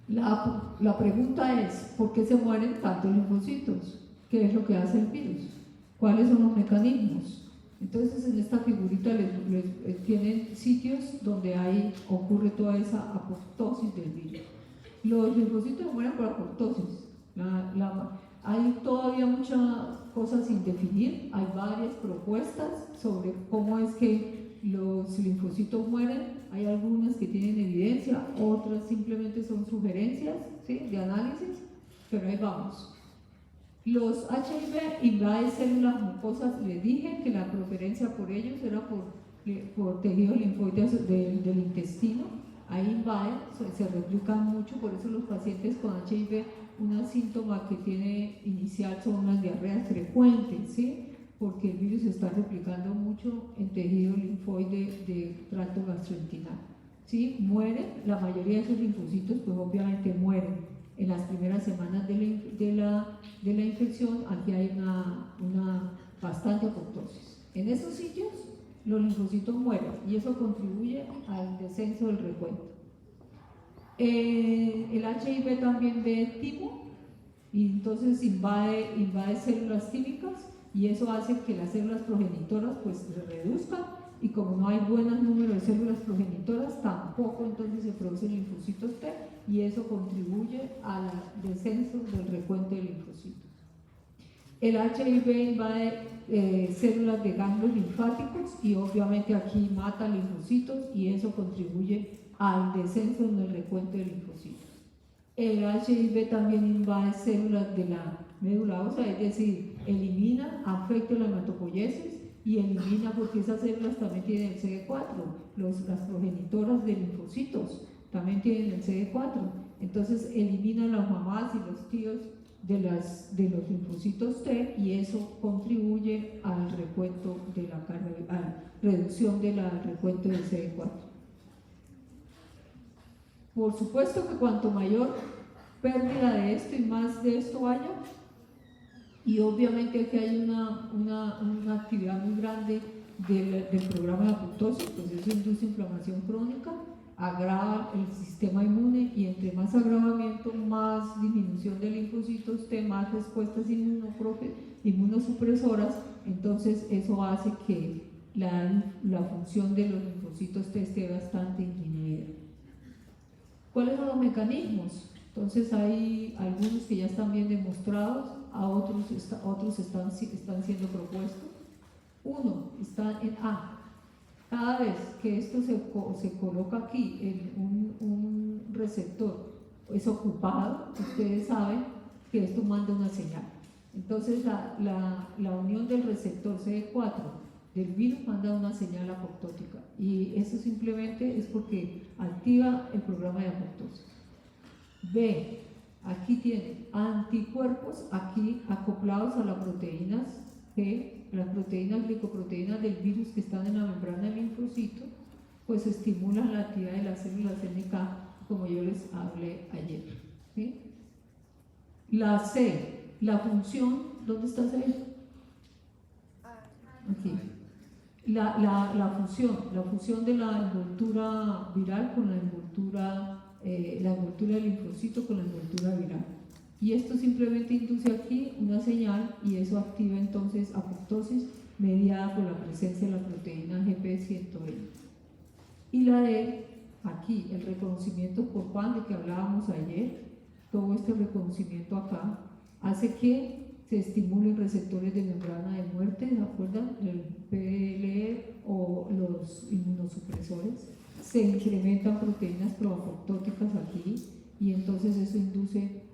La pregunta es, ¿por qué se mueren tantos linfocitos? ¿Qué es lo que hace el virus? ¿Cuáles son los mecanismos? Entonces en esta figurita tienen sitios donde ocurre toda esa apoptosis del virus. Los linfocitos mueren por apoptosis. Hay todavía muchas cosas sin definir, hay varias propuestas sobre cómo es que los linfocitos mueren, hay algunas que tienen evidencia, otras simplemente son sugerencias, ¿sí?, de análisis, pero ahí vamos. Los HIV invaden células mucosas, les dije que la preferencia por ellos era por tejidos linfoides del intestino, ahí invaden, se replican mucho, por eso los pacientes con HIV, un síntoma que tiene inicial son las diarreas frecuentes, ¿sí?, porque el virus se está replicando mucho en tejido linfoide de tracto gastrointestinal. ¿Sí? Mueren, la mayoría de esos linfocitos pues obviamente mueren en las primeras semanas de la infección. Aquí hay una bastante apoptosis. En esos sitios los linfocitos mueren y eso contribuye al descenso del recuento. El HIV también ve timo y entonces invade células tímicas y eso hace que las células progenitoras pues se reduzcan y como no hay buenos números de células progenitoras tampoco entonces se producen linfocitos T y eso contribuye al descenso del recuento de linfocitos. El HIV invade células de ganglios linfáticos y obviamente aquí mata linfocitos y eso contribuye al descenso en el recuento de linfocitos. El HIV también invade células de la médula ósea, es decir, elimina, afecta la hematopoiesis y elimina porque esas células también tienen el CD4, las progenitoras de linfocitos también tienen el CD4, entonces elimina a las mamás y los tíos de los linfocitos T y eso contribuye al recuento de la a la reducción del recuento del CD4. Por supuesto que cuanto mayor pérdida de esto y más de esto haya, y obviamente aquí hay una actividad muy grande del programa de apoptosis, pues eso induce inflamación crónica, agrava el sistema inmune y entre más agravamiento, más disminución de linfocitos T, más respuestas inmunosupresoras, entonces eso hace que la función de los linfocitos T esté bastante disminuida. ¿Cuáles son los mecanismos? Entonces hay algunos que ya están bien demostrados, otros están siendo propuestos. 1 está en A. Cada vez que esto se coloca aquí en un receptor es ocupado, ustedes saben que esto manda una señal. Entonces la unión del receptor CD4 del virus manda una señal apoptótica, y eso simplemente es porque activa el programa de apoptosis. B, aquí tiene anticuerpos aquí acoplados a las proteínas G, las proteínas glicoproteínas del virus que están en la membrana del linfocito, pues estimulan la actividad de las células NK, como yo les hablé ayer, ¿sí? La C, la función, ¿dónde está C? Aquí. La fusión de la envoltura viral con la envoltura del linfocito con la envoltura viral. Y esto simplemente induce aquí una señal, y eso activa entonces apoptosis mediada por la presencia de la proteína GP120. Y la D, aquí, el reconocimiento por PAN de que hablábamos ayer, todo este reconocimiento acá hace que se estimulen receptores de membrana de muerte, ¿se acuerdan? El PLE o los inmunosupresores. Se incrementan proteínas proapoptóticas aquí, y entonces eso induce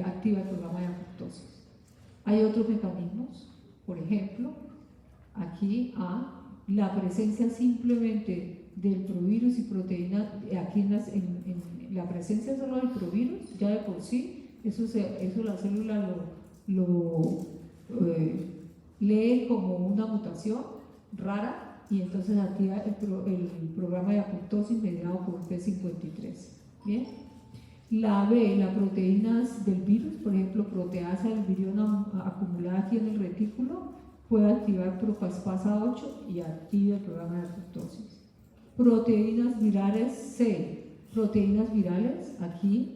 activa el programa de apoptosis. Hay otros mecanismos, por ejemplo, aquí la presencia simplemente del provirus y proteínas, aquí en la presencia solo del provirus, ya de por sí, eso la célula lo lee como una mutación rara, y entonces activa el programa de apoptosis mediado por P53. ¿Bien? La B, las proteínas del virus, por ejemplo, proteasa del virión acumulada aquí en el retículo, puede activar procaspasa 8 y activa el programa de apoptosis. Proteínas virales C, proteínas virales aquí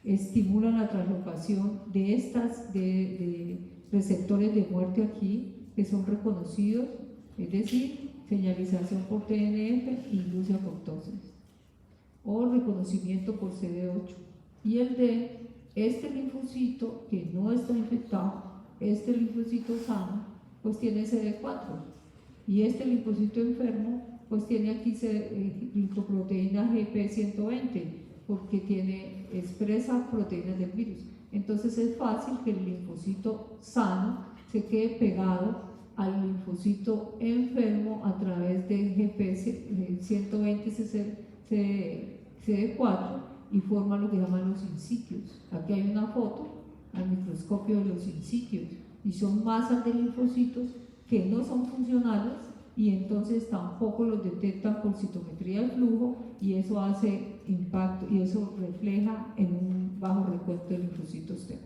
estimulan la translocación de estas de receptores de muerte aquí, que son reconocidos, es decir, señalización por TNF induce apoptosis, o reconocimiento por CD8. Y el D, este linfocito que no está infectado, este linfocito sano, pues tiene CD4, y este linfocito enfermo pues tiene aquí glicoproteína GP120, porque expresa proteínas del virus. Entonces es fácil que el linfocito sano se quede pegado al linfocito enfermo a través de GP120 CD4, y forma lo que llaman los sincitios. Aquí hay una foto al microscopio de los sincitios, y son masas de linfocitos que no son funcionales, y entonces tampoco los detectan por citometría de flujo, y eso hace impacto, y eso refleja en un bajo recuento de linfocitos T.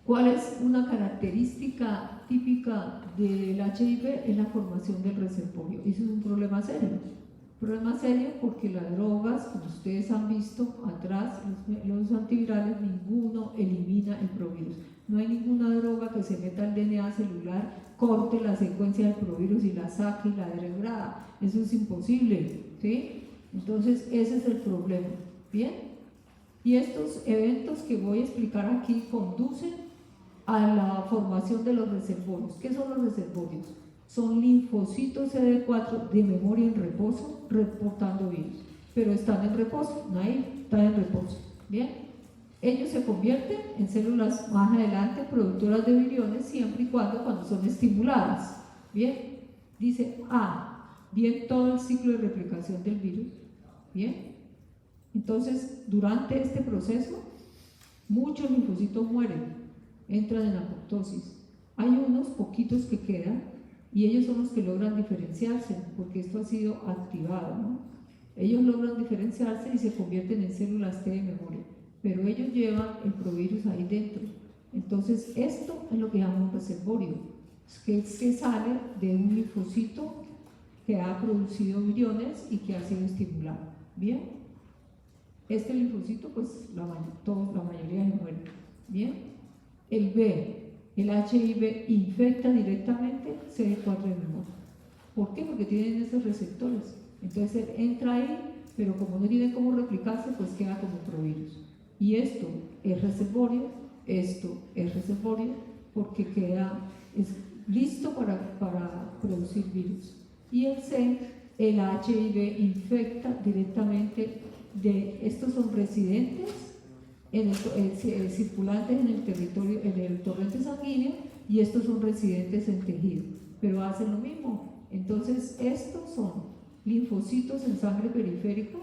¿Cuál es una característica típica del HIV? Es la formación del reservorio. Eso es un problema serio. Problema serio porque las drogas, como ustedes han visto atrás, los antivirales, ninguno elimina el provirus. No hay ninguna droga que se meta al DNA celular, corte la secuencia del provirus y la saque y la degrada. Eso es imposible, ¿sí? Entonces ese es el problema, ¿bien? Y estos eventos que voy a explicar aquí conducen a la formación de los reservorios. ¿Qué son los reservorios? Son linfocitos CD4 de memoria en reposo reportando virus, pero están en reposo, ahí están en reposo. Bien, ellos se convierten en células más adelante productoras de viriones siempre y cuando son estimuladas. Bien, dice bien todo el ciclo de replicación del virus. Bien, entonces durante este proceso muchos linfocitos mueren, entran en apoptosis. Hay unos poquitos que quedan, y ellos son los que logran diferenciarse, porque esto ha sido activado, ¿no? Ellos logran diferenciarse y se convierten en células T de memoria, pero ellos llevan el provirus ahí dentro. Entonces esto es lo que llamamos reservorio, que sale de un linfocito que ha producido viriones y que ha sido estimulado. Bien, este linfocito pues la mayoría se muere. Bien, el B, el HIV infecta directamente CD4 de memoria. ¿Por qué? Porque tienen esos receptores. Entonces entra ahí, pero como no tiene cómo replicarse, pues queda como provirus. Y esto es reservorio, esto es reservorio porque es listo para producir virus. Y el C, el HIV infecta directamente, estos son residentes, circulantes en el territorio, en el torrente sanguíneo, y estos son residentes en tejido, pero hacen lo mismo. Entonces, estos son linfocitos en sangre periférica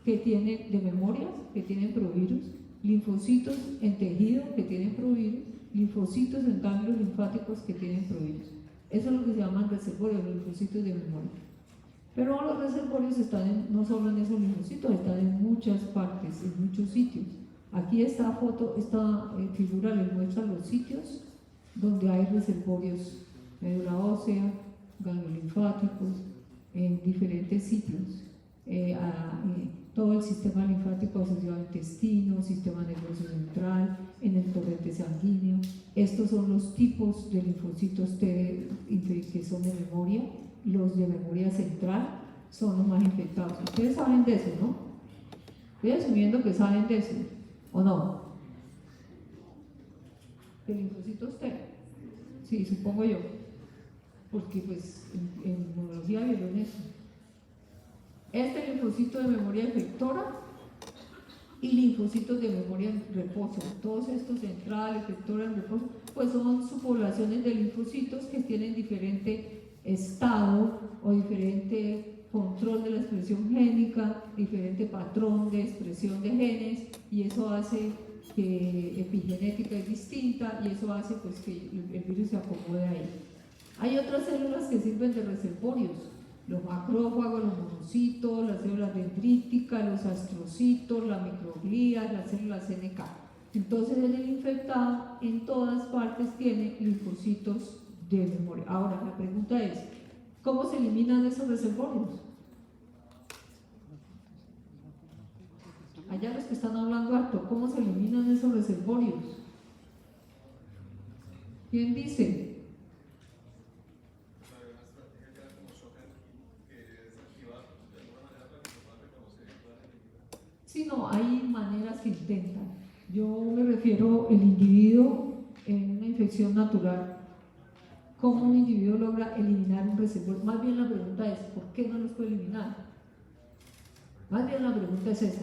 que tienen de memoria, que tienen provirus, linfocitos en tejido que tienen provirus, linfocitos en ganglios linfáticos que tienen provirus. Eso es lo que se llaman reservorios, los linfocitos de memoria. Pero los reservorios están no solo en esos linfocitos, están en muchas partes, en muchos sitios. Aquí esta figura les muestra los sitios donde hay reservorios, médula ósea, ganglios linfáticos, en diferentes sitios. Todo el sistema linfático asociado al intestino, sistema nervioso central, en el torrente sanguíneo. Estos son los tipos de linfocitos T que son de memoria. Los de memoria central son los más infectados. Ustedes saben de eso, ¿no? Estoy asumiendo que saben de eso, ¿o no? ¿De linfocitos T? Sí, supongo yo. Porque pues en inmunología vieron eso. Este linfocito de memoria efectora y linfocitos de memoria en reposo. Todos estos central, efectora, en reposo, pues son subpoblaciones de linfocitos que tienen diferente estado o diferente control de la expresión génica, diferente patrón de expresión de genes, y eso hace que epigenética es distinta y eso hace pues que el virus se acomode ahí. Hay otras células que sirven de reservorios, los macrófagos, los monocitos, las células dendríticas, los astrocitos, las microglías, las células NK. Entonces el infectado en todas partes tiene linfocitos de memoria. Ahora la pregunta es, ¿cómo se eliminan esos reservorios? Allá los que están hablando alto, ¿cómo se eliminan esos reservorios? ¿Quién dice? Sí, no, hay maneras que intentan. Yo me refiero al individuo en una infección natural. ¿Cómo un individuo logra eliminar un reservorio? Más bien la pregunta es, ¿por qué no los puede eliminar? Más bien la pregunta es esa.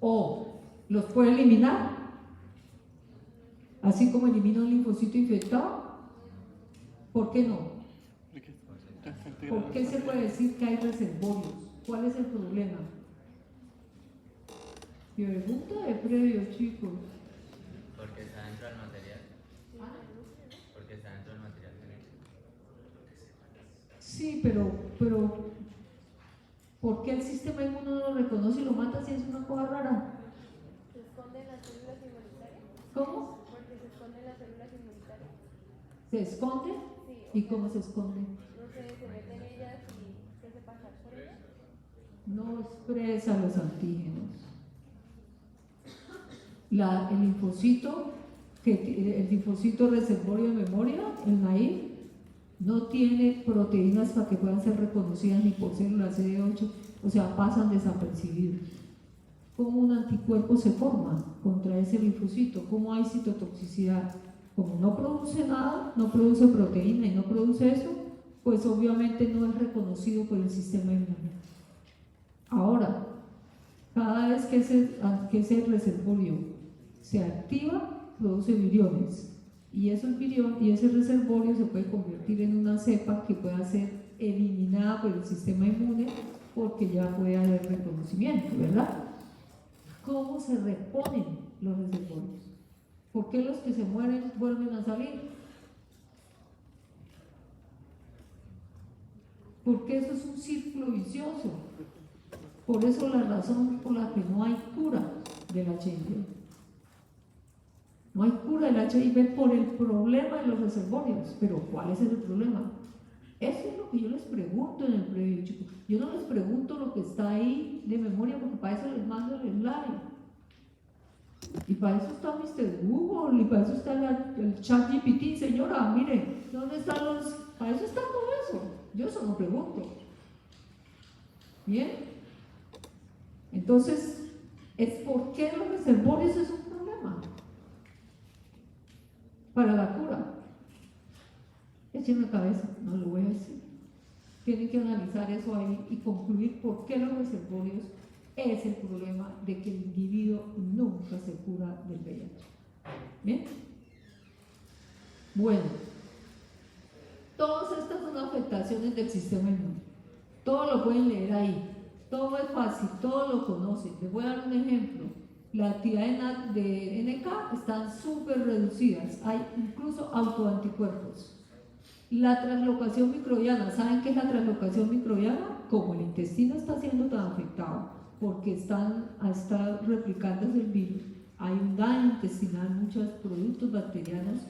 ¿O los puede eliminar? Así como elimina un linfocito infectado. ¿Por qué no? ¿Por qué se puede decir que hay reservorios? ¿Cuál es el problema? Pregunta de previo, chicos. Porque está dentro del material. Porque está dentro del material genético. Sí, pero ¿por qué el sistema inmune no lo reconoce y lo mata si es una cosa rara? ¿Se esconden las células inmunitarias? ¿Cómo? Porque se esconden las células inmunitarias. ¿Se esconde? Sí. ¿Y cómo se esconde? No sé, se meten ellas y se hace pasar por ellas. No expresa los antígenos. El linfocito reservorio de memoria, el NAIF, no tiene proteínas para que puedan ser reconocidas ni por células CD8, o sea, pasan desapercibidos. ¿Cómo un anticuerpo se forma contra ese linfocito? ¿Cómo hay citotoxicidad? Como no produce nada, no produce proteína y no produce eso, pues obviamente no es reconocido por el sistema inmune. Ahora, cada vez que ese reservorio se activa, produce viriones. Y ese reservorio se puede convertir en una cepa que pueda ser eliminada por el sistema inmune porque ya puede haber reconocimiento, ¿verdad? ¿Cómo se reponen los reservorios? ¿Por qué los que se mueren vuelven a salir? Porque eso es un círculo vicioso. Por eso la razón por la que no hay cura del HIV. No hay cura del HIV por el problema de los reservorios. Pero ¿cuál es el problema? Eso es lo que yo les pregunto en el previo, chicos. Yo no les pregunto lo que está ahí de memoria, porque para eso les mando el slide. Y para eso está Mr. Google, y para eso está el chat GPT. Señora, mire, ¿dónde están los...? Para eso está todo eso. Yo eso no pregunto. ¿Bien? Entonces, ¿es por qué los reservorios es un problema? para la cura. Echen la cabeza, no lo voy a decir. Tienen que analizar eso ahí y concluir por qué los reservorios es el problema de que el individuo nunca se cura del VIH. ¿Bien? Bueno, todas estas son afectaciones del sistema inmune. Todo lo pueden leer ahí. Todo es fácil, todo lo conocen. Les voy a dar un ejemplo. La actividad de NK están súper reducidas. Hay incluso autoanticuerpos. La translocación microbiana, ¿saben qué es la translocación microbiana? Como el intestino está siendo tan afectado, porque está replicándose el virus, hay un daño intestinal, muchos productos bacterianos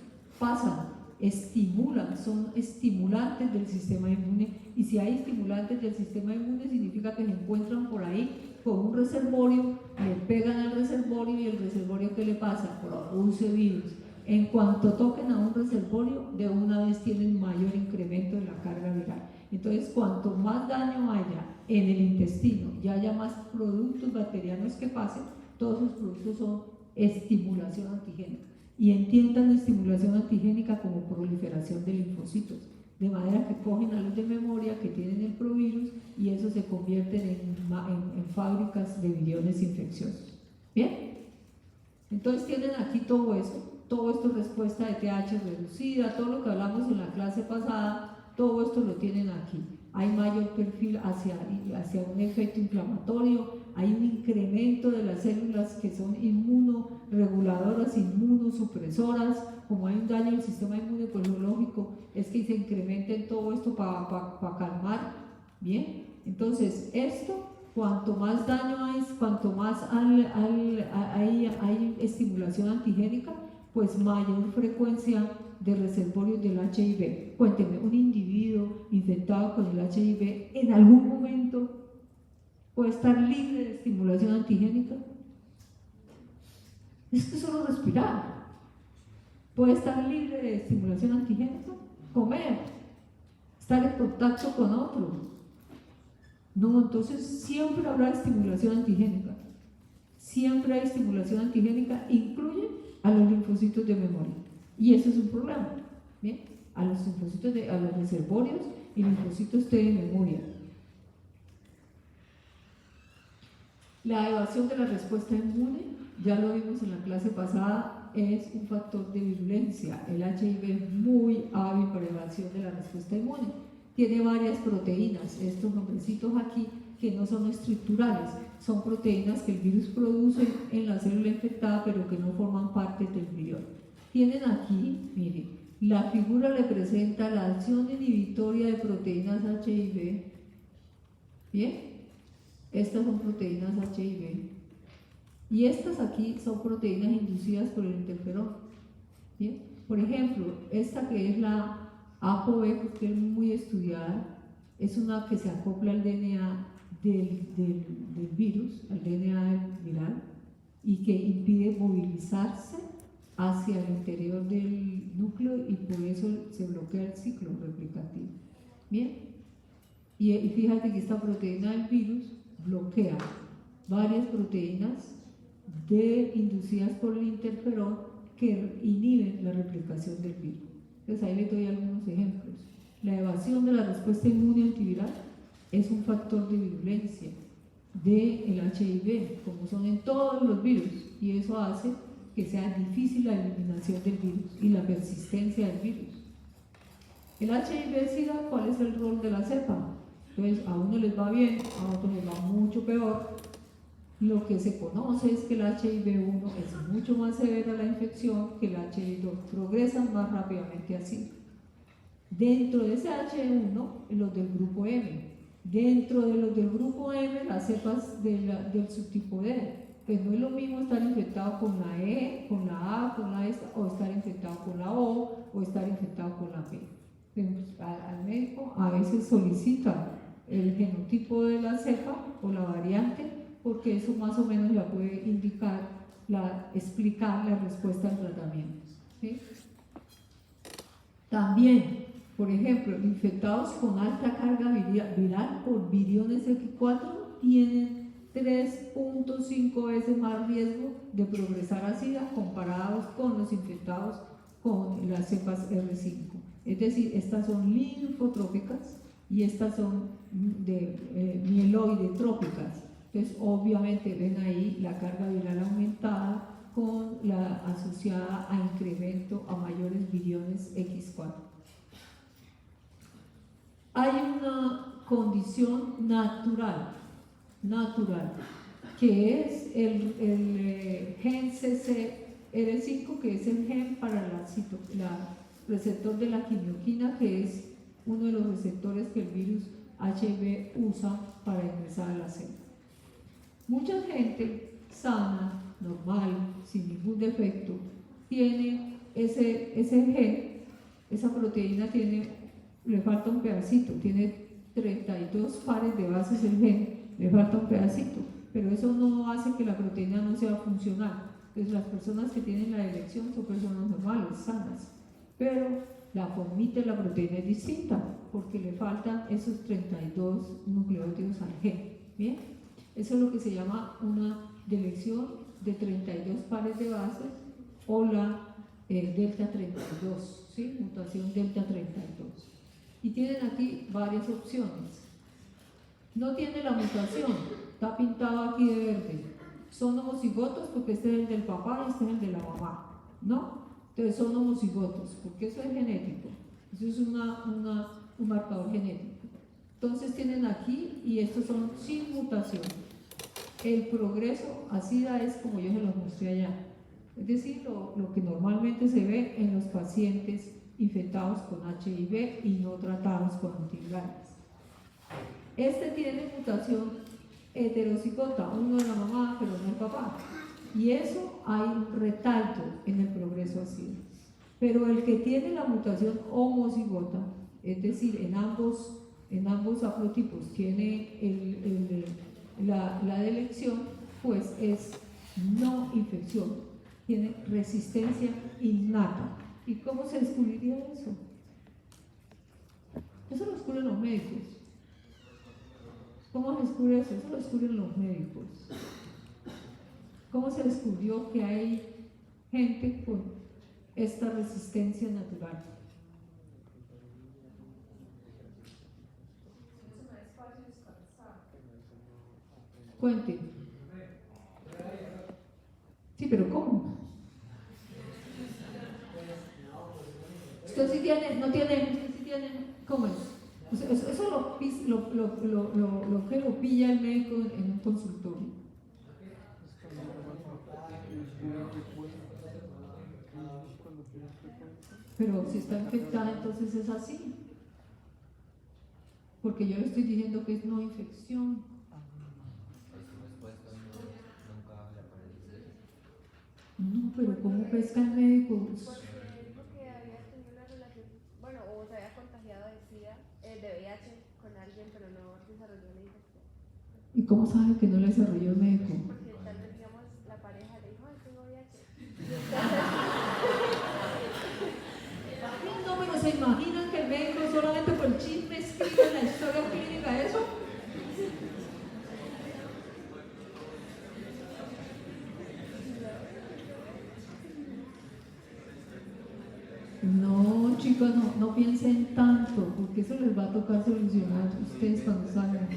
pasan, estimulan, son estimulantes del sistema inmune, y si hay estimulantes del sistema inmune significa que se encuentran por ahí con un reservorio, le pegan al reservorio y el reservorio ¿qué le pasa? Produce virus. En cuanto toquen a un reservorio, de una vez tienen mayor incremento de la carga viral. Entonces, cuanto más daño haya en el intestino y haya más productos bacterianos que pasen, todos esos productos son estimulación antigénica. Y entiendan estimulación antigénica como proliferación de linfocitos, de manera que cogen a los de memoria que tienen el provirus y eso se convierten en fábricas de viriones infecciosos. ¿Bien? Entonces tienen aquí todo eso. Todo esto es respuesta de TH reducida, todo lo que hablamos en la clase pasada, todo esto lo tienen aquí. Hay mayor perfil hacia un efecto inflamatorio, hay un incremento de las células que son inmunoreguladoras, inmunosupresoras. Como hay un daño al sistema inmune, pues lo lógico es que se incrementen todo esto para calmar. Bien, entonces esto, cuanto más daño hay, cuanto más hay estimulación antigénica, pues mayor frecuencia de reservorios del HIV. Cuéntenme, ¿un individuo infectado con el HIV en algún momento puede estar libre de estimulación antigénica? Es que solo respirar. ¿Puede estar libre de estimulación antigénica? Comer, estar en contacto con otro. No, entonces siempre habrá estimulación antigénica. Siempre hay estimulación antigénica, incluye a los linfocitos de memoria. Y eso es un problema. ¿Bien? A los reservorios y linfocitos T de memoria. La evasión de la respuesta inmune, ya lo vimos en la clase pasada, es un factor de virulencia. El HIV es muy hábil para evasión de la respuesta inmune. Tiene varias proteínas, estos nombrecitos aquí, que no son estructurales, son proteínas que el virus produce en la célula infectada, pero que no forman parte del virión. Tienen aquí, miren, la figura representa la acción inhibitoria de proteínas HIV. Bien, estas son proteínas HIV. Y estas aquí son proteínas inducidas por el interferón. ¿Bien? Por ejemplo, esta que es la ApoB, que es muy estudiada, es una que se acopla al DNA del virus, al DNA viral, y que impide movilizarse hacia el interior del núcleo y por eso se bloquea el ciclo replicativo. Bien, y fíjate que esta proteína del virus bloquea varias proteínas inducidas por el interferón que inhiben la replicación del virus. Entonces ahí les doy algunos ejemplos. La evasión de la respuesta inmune antiviral es un factor de virulencia del HIV, como son en todos los virus, y eso hace que sea difícil la eliminación del virus y la persistencia del virus. El HIV-Sida, ¿cuál es el rol de la cepa? Entonces, a uno les va bien, a otros les va mucho peor. Lo que se conoce es que el HIV-1 es mucho más severa la infección que el HIV-2, progresan más rápidamente así. Dentro de ese H1, los del grupo M. Dentro de los del grupo M, las cepas del subtipo D. Pues no es lo mismo estar infectado con la E, con la A, con la S, o estar infectado con la O estar infectado con la P. Al médico a veces solicita el genotipo de la cepa o la variante, porque eso más o menos ya puede indicar, explicar la respuesta al tratamiento. ¿Sí? También, por ejemplo, infectados con alta carga viral por viriones X4 tienen 3.5 veces más riesgo de progresar a SIDA comparados con los infectados con las cepas R5. Es decir, estas son linfotrópicas y estas son mieloide trópicas. Entonces, obviamente ven ahí la carga viral aumentada con la asociada a incremento a mayores viriones X4. Hay una condición natural, que es el gen CCR5, que es el gen para la receptor de la quimioquina, que es uno de los receptores que el virus HIV usa para ingresar a la célula. Mucha gente sana, normal, sin ningún defecto, tiene ese gen, esa proteína le falta un pedacito, tiene 32 pares de bases el gen, le falta un pedacito, pero eso no hace que la proteína no sea funcional. Entonces las personas que tienen la elección son personas normales, sanas, pero la formita de la proteína es distinta porque le faltan esos 32 nucleótidos al gen. ¿Bien? Eso es lo que se llama una delección de 32 pares de bases o la delta 32, ¿sí? Mutación delta 32. Y tienen aquí varias opciones. No tiene la mutación, está pintado aquí de verde. Son homocigotos porque este es el del papá y este es el de la mamá, ¿no? Entonces son homocigotos, porque eso es genético, eso es un marcador genético. Entonces tienen aquí, y estos son sin mutación. El progreso SIDA es como yo se los mostré allá, es decir, lo que normalmente se ve en los pacientes infectados con HIV y no tratados con antivirales. Este tiene mutación heterocigota, uno de la mamá, pero no el papá. Y eso hay un retardo en el progreso SIDA. Pero el que tiene la mutación homocigota, es decir, en ambos haplotipos tiene la delección, pues es no infección, tiene resistencia innata. ¿Y cómo se descubriría eso? Eso lo descubren los médicos. ¿Cómo se descubre eso? Eso lo descubren los médicos. ¿Cómo se descubrió que hay gente con esta resistencia natural? Cuente. Sí, pero ¿cómo? Usted sí tiene, no tiene, sí tiene, ¿cómo es? Eso lo que lo pilla el médico en un consultorio. Pero si está infectada, entonces es así. Porque yo le estoy diciendo que es no infección. No, pero ¿cómo pesca el médico? Porque había tenido una relación, bueno, o se había contagiado de SIDA, de VIH con alguien, pero no desarrolló la infección. ¿Y cómo sabe que no le desarrolló el médico? Porque tal vez, digamos, la pareja le dijo, ay, tengo VIH. No, pero ¿se imaginan que el médico solamente por el chisme escribe en la historia clínica eso? No, chicos, no piensen tanto, porque eso les va a tocar solucionar ustedes cuando salgan.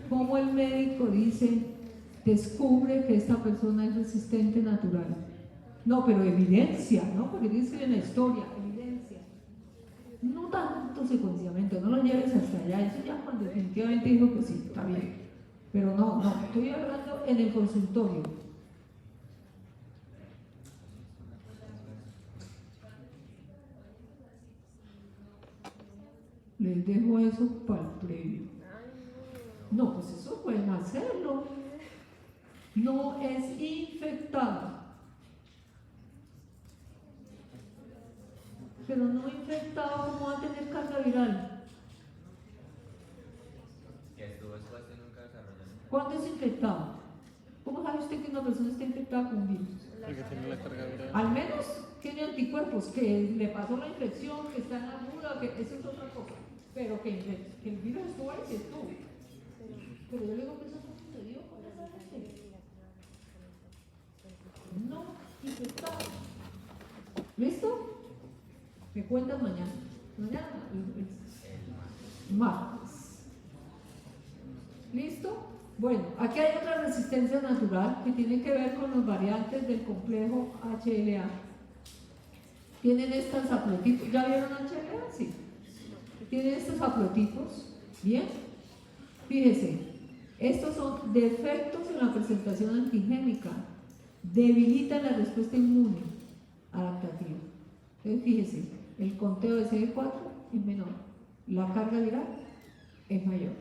Como el médico descubre que esta persona es resistente natural. No, pero evidencia, ¿no? Porque dice en la historia, evidencia. No tanto secuenciamiento, no lo lleves hasta allá, eso ya cuando definitivamente dijo que sí, está bien. Pero no, estoy hablando en el consultorio. Les dejo eso para el previo. No, pues eso pueden hacerlo. No es infectado. Pero no infectado, ¿cómo va a tener carga viral? Que estuvo expuesto y nunca desarrolló ninguna. ¿Cuándo es infectado? ¿Cómo sabe usted que una persona está infectada con virus? Porque tiene la carga viral. Al menos tiene anticuerpos, que le pasó la infección, que está en la mula, que eso es otra cosa. Pero que el virus estuvo ahí, sí estuvo. Pero yo le digo que eso no sucedió. ¿Cómo sabe usted? No infectado. ¿Listo? ¿Me cuentas mañana? Mañana, El martes. ¿Listo? Bueno, aquí hay otra resistencia natural que tiene que ver con los variantes del complejo HLA. Tienen estos haplotipos. ¿Ya vieron HLA? Sí. Tienen estos haplotipos. Bien. Fíjese, estos son defectos en la presentación antigénica. Debilitan la respuesta inmune adaptativa. Entonces, fíjese, el conteo de CD4 es menor. La carga viral es mayor.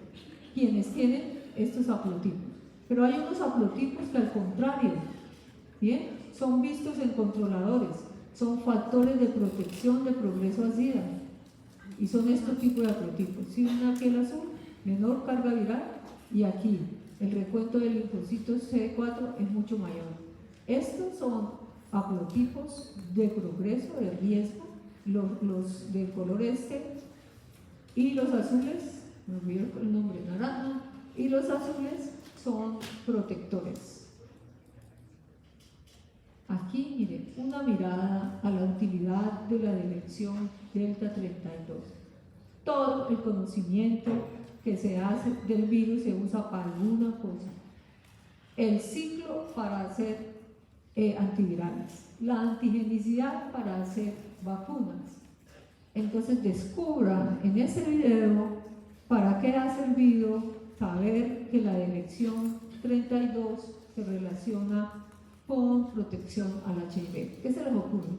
Quienes tienen estos haplotipos. Pero hay unos haplotipos que al contrario, ¿bien? Son vistos en controladores, son factores de protección de progreso a SIDA. Y son estos tipos de haplotipos. Si ven aquí el azul, menor carga viral, y aquí el recuento de linfocitos CD4 es mucho mayor. Estos son haplotipos de progreso, de riesgo, los de color y los azules, me olvidé el nombre, naranja, y los azules son protectores. Aquí, miren, una mirada a la utilidad de la dirección delta 32. Todo el conocimiento que se hace del virus se usa para alguna cosa. El ciclo para hacer antivirales, la antigenicidad para hacer vacunas. Entonces descubran en ese video para qué ha servido saber que la dirección 32 se relaciona con protección al HIV. ¿Qué se les ocurre?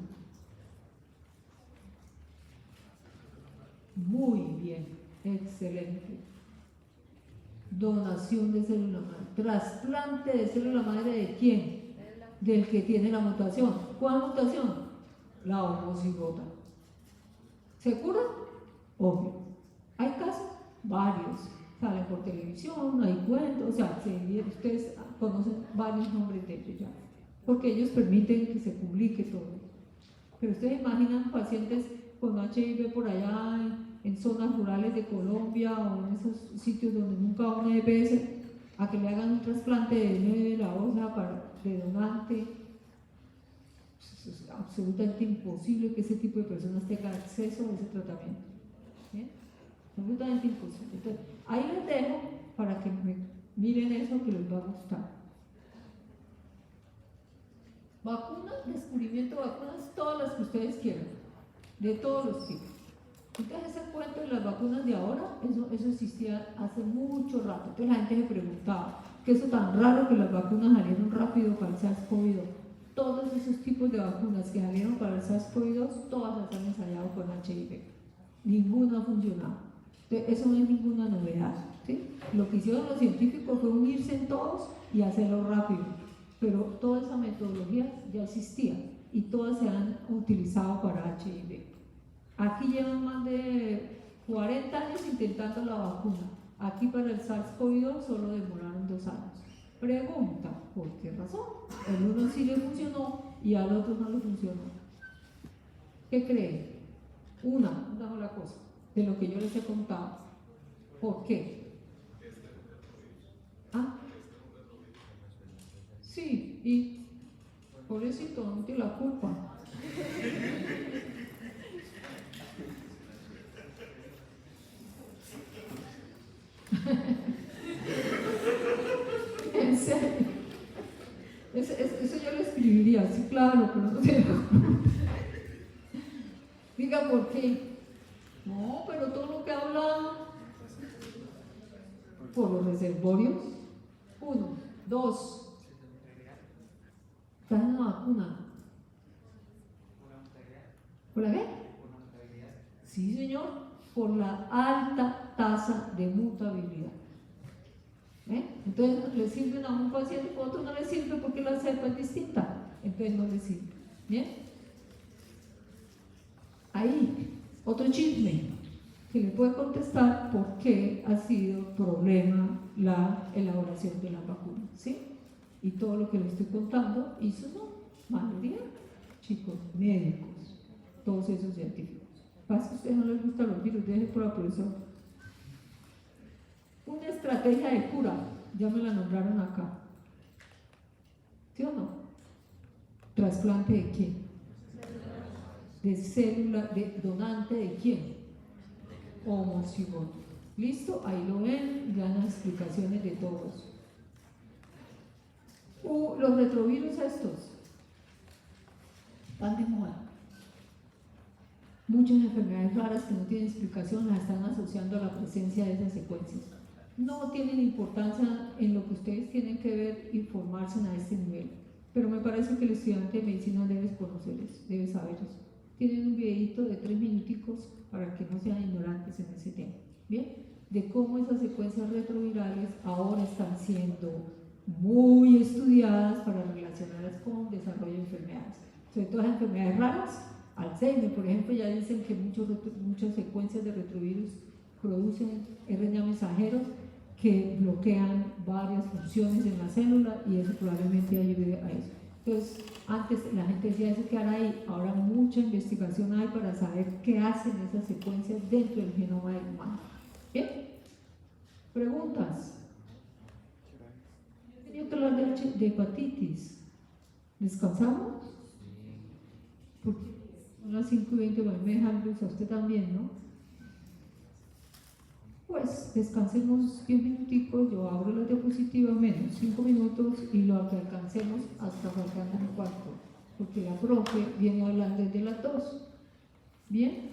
Muy bien, excelente. Donación de célula madre. Trasplante de célula madre ¿de quién? Del que tiene la mutación. ¿Cuál mutación? La homocigota. ¿Se cura? Obvio. ¿Hay casos? Varios. Salen por televisión, hay cuentos, o sea, ustedes conocen varios nombres de ellos ya, porque ellos permiten que se publique todo. Pero ustedes imaginan pacientes con HIV por allá en zonas rurales de Colombia o en esos sitios donde nunca va una EPS a que le hagan un trasplante de médula ósea de donante. Es absolutamente imposible que ese tipo de personas tengan acceso a ese tratamiento. ¿Bien? Absolutamente imposible. Entonces, ahí les dejo para que miren eso que les va a gustar. Vacunas, descubrimiento de vacunas, todas las que ustedes quieran, de todos los tipos. Entonces ese cuento de las vacunas de ahora, eso existía hace mucho rato. Entonces la gente se preguntaba, ¿qué es eso tan raro que las vacunas salieron rápido para el SARS-CoV-2? Todos esos tipos de vacunas que salieron para el SARS-CoV-2, todas las han ensayado con HIV. Ninguna ha funcionado. Entonces, eso no es ninguna novedad, ¿sí? Lo que hicieron los científicos fue unirse en todos y hacerlo rápido. Pero toda esa metodología ya existía y todas se han utilizado para HIV. Aquí llevan más de 40 años intentando la vacuna. Aquí para el SARS-CoV-2 solo demoraron 2 años. Pregunta, ¿por qué razón? El uno sí le funcionó y al otro no le funcionó. ¿Qué creen? Una sola cosa, de lo que yo les he contado. ¿Por qué? ¿Ah? Sí, y pobrecito, no tiene la culpa. En serio. Eso yo lo escribiría, sí, claro, pero no tiene la culpa. Diga por qué. No, pero todo lo que habla por los reservorios. 1, 2. ¿Estás en la vacuna? ¿Por la qué? Sí, señor, por la alta tasa de mutabilidad. Entonces le sirven a un paciente, a otro no le sirve porque la cepa es distinta, entonces no le sirve. ¿Bien? Ahí, otro chisme que le puede contestar por qué ha sido problema la elaboración de la vacuna, ¿sí? Y todo lo que le estoy contando hizo mayoría chicos médicos, todos esos científicos. Pasa que a ustedes no les gustan los virus, dejen por la profesora. Una estrategia de cura, ya me la nombraron acá. ¿Sí o no? ¿Trasplante de quién? de célula, de donante de quién, homocigoto. ¿Listo? Ahí lo ven, dan las explicaciones de todos. Los retrovirus estos están de moda. Muchas enfermedades raras que no tienen explicación las están asociando a la presencia de esas secuencias. No tienen importancia en lo que ustedes tienen que ver y formarse a este nivel, pero me parece que el estudiante de medicina debe conocerlos, debe saberlos. Tienen un videito de 3 minuticos para que no sean ignorantes en ese tema, ¿bien? De cómo esas secuencias retrovirales ahora están siendo muy estudiadas para relacionarlas con desarrollo de enfermedades, sobre todo las enfermedades raras. Alzheimer, por ejemplo, ya dicen que muchas secuencias de retrovirus producen RNA mensajeros que bloquean varias funciones en la célula y eso probablemente ayude a eso. Entonces, antes la gente decía eso quedará ahí, ahora mucha investigación hay para saber qué hacen esas secuencias dentro del genoma del humano. ¿Bien? ¿Preguntas? Yo tenía que hablar de hepatitis. ¿Descansamos? Porque son las 5:20, bueno, me dejan luz a usted también, ¿no? Pues descansemos 10 minuticos, yo abro la diapositiva menos 5 minutos y lo que alcancemos hasta faltando un cuarto, porque la profe viene hablando desde las 2. ¿Bien?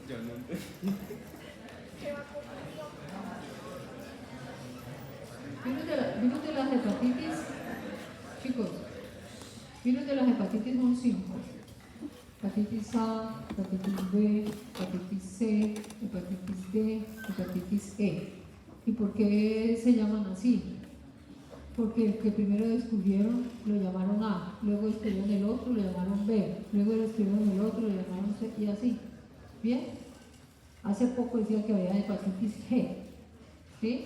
Yo no entendí. Virus de las hepatitis, chicos, virus de las hepatitis son 5. Hepatitis A, hepatitis B, hepatitis C, hepatitis D, hepatitis E. ¿Y por qué se llaman así? Porque el que primero descubrieron lo llamaron A, luego descubrieron el otro, lo llamaron B, luego descubrieron el otro, lo llamaron C, y así. ¿Bien? Hace poco decía que había hepatitis G, ¿sí?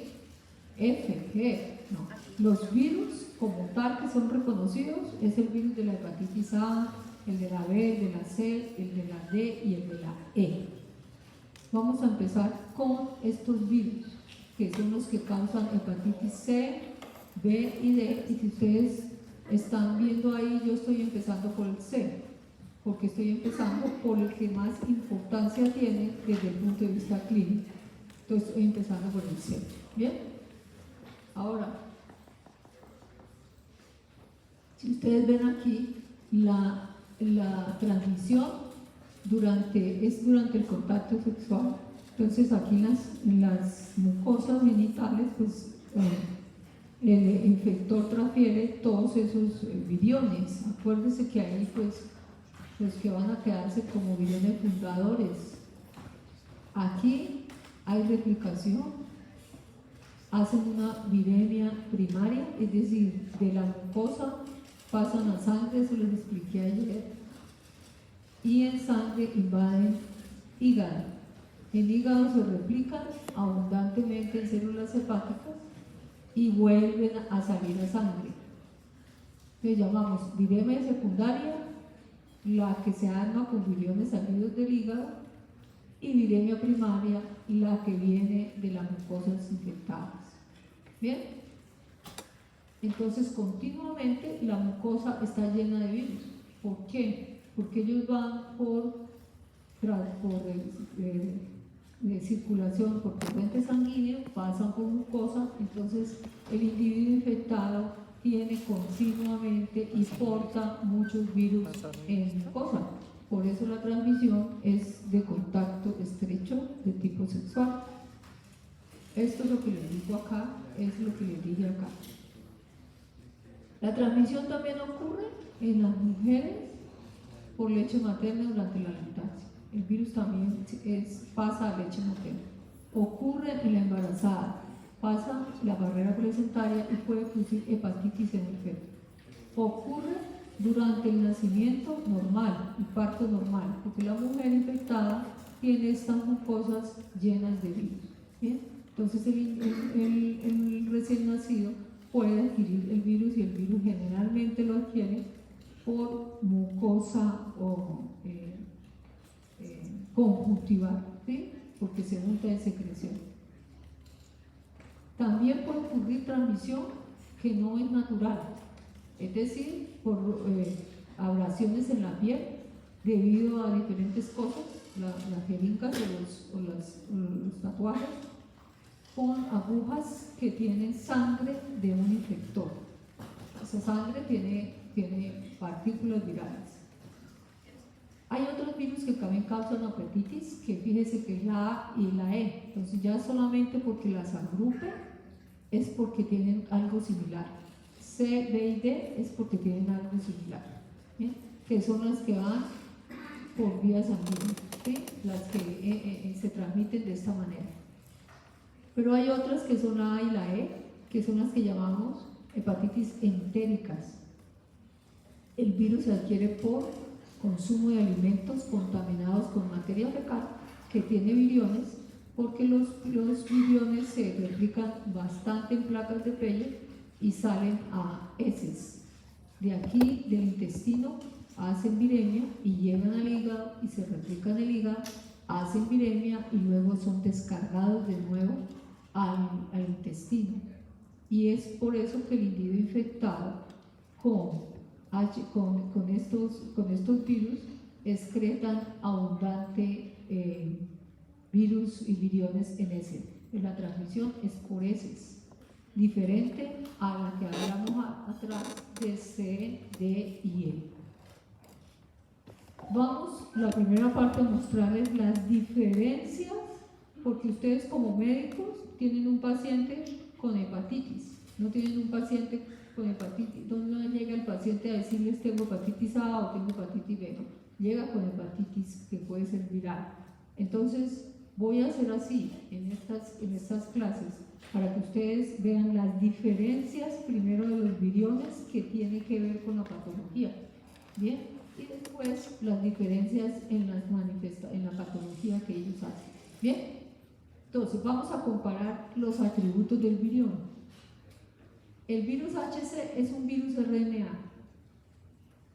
F, G, no. Los virus como tal que son reconocidos es el virus de la hepatitis A, el de la B, el de la C, el de la D y el de la E. Vamos a empezar con estos virus, que son los que causan hepatitis C, B y D, y si ustedes están viendo ahí, yo estoy empezando por el C, porque estoy empezando por el que más importancia tiene desde el punto de vista clínico. Entonces estoy empezando por el C. ¿Bien? Ahora, si ustedes ven aquí, la transmisión es durante el contacto sexual. Entonces aquí en las mucosas genitales, pues el infector transfiere todos esos viriones. Acuérdense que ahí pues los que van a quedarse como viriones fundadores. Aquí hay replicación, hacen una viremia primaria, es decir, de la mucosa pasan a sangre, eso les expliqué ayer, y en sangre invaden hígado. En hígado se replican abundantemente en células hepáticas y vuelven a salir a sangre. Le llamamos viremia secundaria, la que se arma con viriones salidos del hígado, y viremia primaria, la que viene de las mucosas infectadas. ¿Bien? Entonces, continuamente la mucosa está llena de virus. ¿Por qué? Porque ellos van por circulación, por torrente sanguíneo, pasan por mucosa, entonces el individuo infectado tiene continuamente y porta muchos virus en mucosa. Por eso la transmisión es de contacto estrecho de tipo sexual. Esto es lo que les digo acá, es lo que les dije acá. La transmisión también ocurre en las mujeres por leche materna durante la lactancia. El virus también pasa a leche materna. Ocurre en la embarazada, pasa la barrera placentaria y puede producir hepatitis en el feto. Ocurre durante el nacimiento normal, el parto normal, porque la mujer infectada tiene estas mucosas llenas de virus. ¿Bien? Entonces el recién nacido puede adquirir el virus, y el virus generalmente lo adquiere por mucosa o conjuntival, ¿sí? Porque se junta en secreción. También puede ocurrir transmisión que no es natural, es decir, por abrasiones en la piel debido a diferentes cosas, las jeringas o los tatuajes, con agujas que tienen sangre de un infector. Esa sangre tiene partículas virales. Hay otros virus que también causan hepatitis, que fíjese que es la A y la E. Entonces ya solamente porque las agrupe es porque tienen algo similar. C, B y D es porque tienen algo similar, ¿bien? Que son las que van por vía sanguínea, ¿sí? Las que se transmiten de esta manera. Pero hay otras que son la A y la E, que son las que llamamos hepatitis entéricas. El virus se adquiere por consumo de alimentos contaminados con materia fecal que tiene viriones, porque los viriones se replican bastante en placas de Peyer y salen a heces. De aquí, del intestino, hacen viremia y llegan al hígado y se replican en el hígado, hacen viremia y luego son descargados de nuevo al intestino. Y es por eso que el individuo infectado con estos virus excretan abundante virus y viriones en heces. La transmisión es por heces, diferente a la que hablamos atrás de C, D y E. Vamos, la primera parte, a mostrarles las diferencias, porque ustedes como médicos tienen un paciente con hepatitis, no tienen un paciente con hepatitis, donde no llega el paciente a decirles tengo hepatitis A o tengo hepatitis B, no, llega con hepatitis que puede ser viral. Entonces, voy a hacer así en estas clases para que ustedes vean las diferencias primero de los viriones que tienen que ver con la patología, ¿bien? Y después las diferencias en la patología que ellos hacen, ¿bien? Entonces, vamos a comparar los atributos del virión. El virus HC es un virus RNA.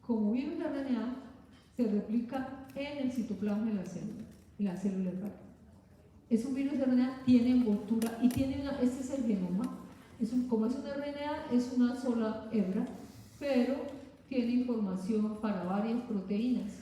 Como virus RNA, se replica en el citoplasma de la célula hepática. Es un virus de RNA, tiene envoltura y tiene este es el genoma. Como es un RNA, es una sola hebra, pero tiene información para varias proteínas.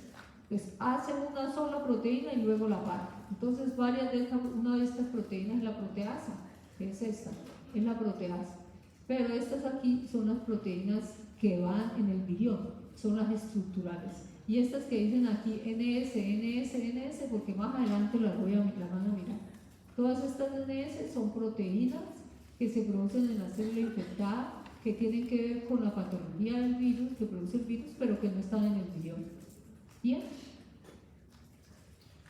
Pues hace una sola proteína y luego la parte. Entonces, una de estas proteínas es la proteasa, que es esta, es la proteasa. Pero estas aquí son las proteínas que van en el virión, son las estructurales. Y estas que dicen aquí NS, porque más adelante las van a mirar. Todas estas NS son proteínas que se producen en la célula infectada, que tienen que ver con la patología del virus, que produce el virus, pero que no están en el virión. Bien.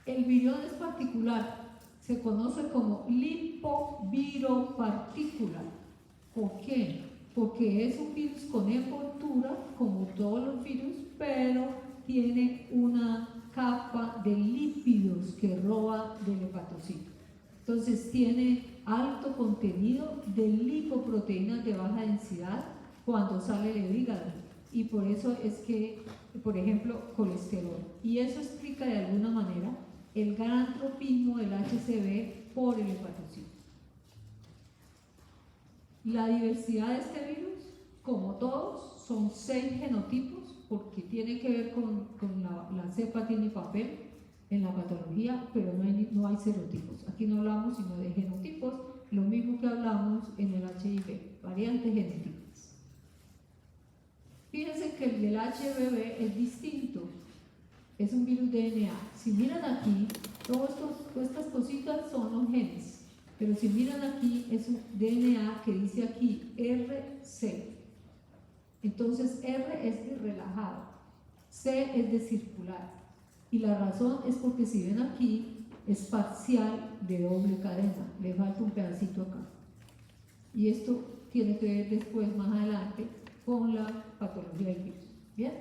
El virión es particular, se conoce como lipoviropartícula. ¿Por qué? Porque es un virus con envoltura, como todos los virus, pero tiene una capa de lípidos que roba del hepatocito. Entonces tiene alto contenido de lipoproteínas de baja densidad cuando sale del hígado. Y por eso es que, por ejemplo, colesterol. Y eso explica de alguna manera el gran tropismo del HCV por el hepatocito. La diversidad de este virus, como todos, son 6 genotipos, porque tiene que ver con la cepa tiene papel en la patología, pero no hay serotipos. Aquí no hablamos sino de genotipos, lo mismo que hablamos en el HIV, variantes genéticas. Fíjense que el del HBV es distinto, es un virus DNA. Si miran aquí, todas estas cositas son los genes. Pero si miran aquí, es un DNA que dice aquí RC. Entonces R es de relajado, C es de circular. Y la razón es porque si ven aquí, es parcial de doble cadena, le falta un pedacito acá. Y esto tiene que ver después, más adelante, con la patología del virus. ¿Bien?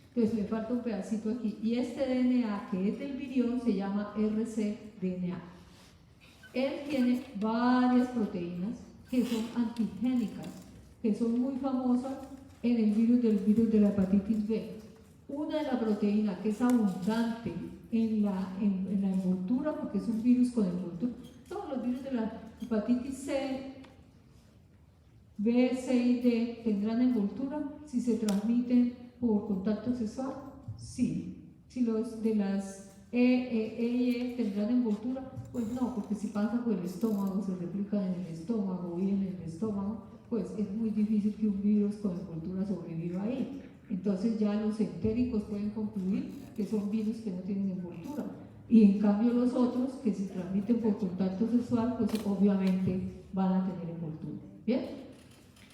Entonces le falta un pedacito aquí. Y este DNA, que es del virión, se llama RC-DNA. Él tiene varias proteínas que son antigénicas, que son muy famosas en el virus de la hepatitis B. Una de las proteínas que es abundante en la envoltura, porque es un virus con envoltura. Todos los virus de la hepatitis C, B, C y D tendrán envoltura si se transmiten por contacto sexual. Sí. Si los de las E tendrán envoltura, pues no, porque si pasa por el estómago, se replican en el estómago y en el estómago, pues es muy difícil que un virus con envoltura sobreviva ahí. Entonces ya los entéricos pueden concluir que son virus que no tienen envoltura. Y en cambio los otros, que se transmiten por contacto sexual, pues obviamente van a tener envoltura. ¿Bien?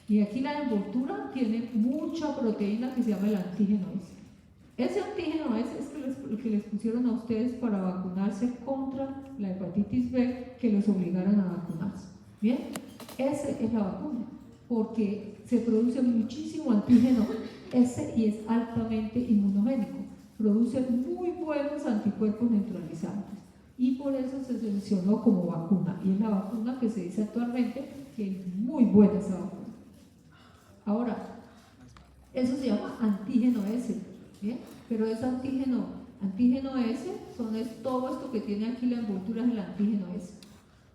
Y aquí la envoltura tiene mucha proteína que se llama el antígeno S. Ese antígeno S es el que les pusieron a ustedes para vacunarse contra la hepatitis B, que los obligaron a vacunarse. ¿Bien? Esa es la vacuna, porque se produce muchísimo antígeno S y es altamente inmunogénico. Produce muy buenos anticuerpos neutralizantes y por eso se seleccionó como vacuna. Y es la vacuna que se dice actualmente que es muy buena esa vacuna. Ahora, eso se llama antígeno S. ¿Bien? Pero es antígeno S, todo esto que tiene aquí la envoltura es el antígeno S.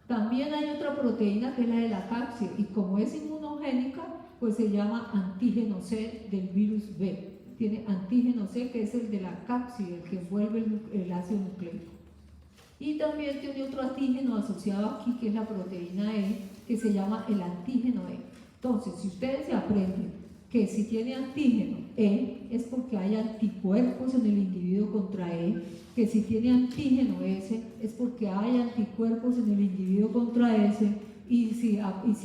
También hay otra proteína que es la de la capsia, y como es inmunogénica, pues se llama antígeno C del virus B. Tiene antígeno C, que es el de la capsia, el que envuelve el ácido nucleico. Y también tiene otro antígeno asociado aquí, que es la proteína E, que se llama el antígeno E. Entonces, si ustedes se aprenden que si tiene antígeno E es porque hay anticuerpos en el individuo contra que si tiene antígeno S es porque hay anticuerpos en el individuo contra S, y si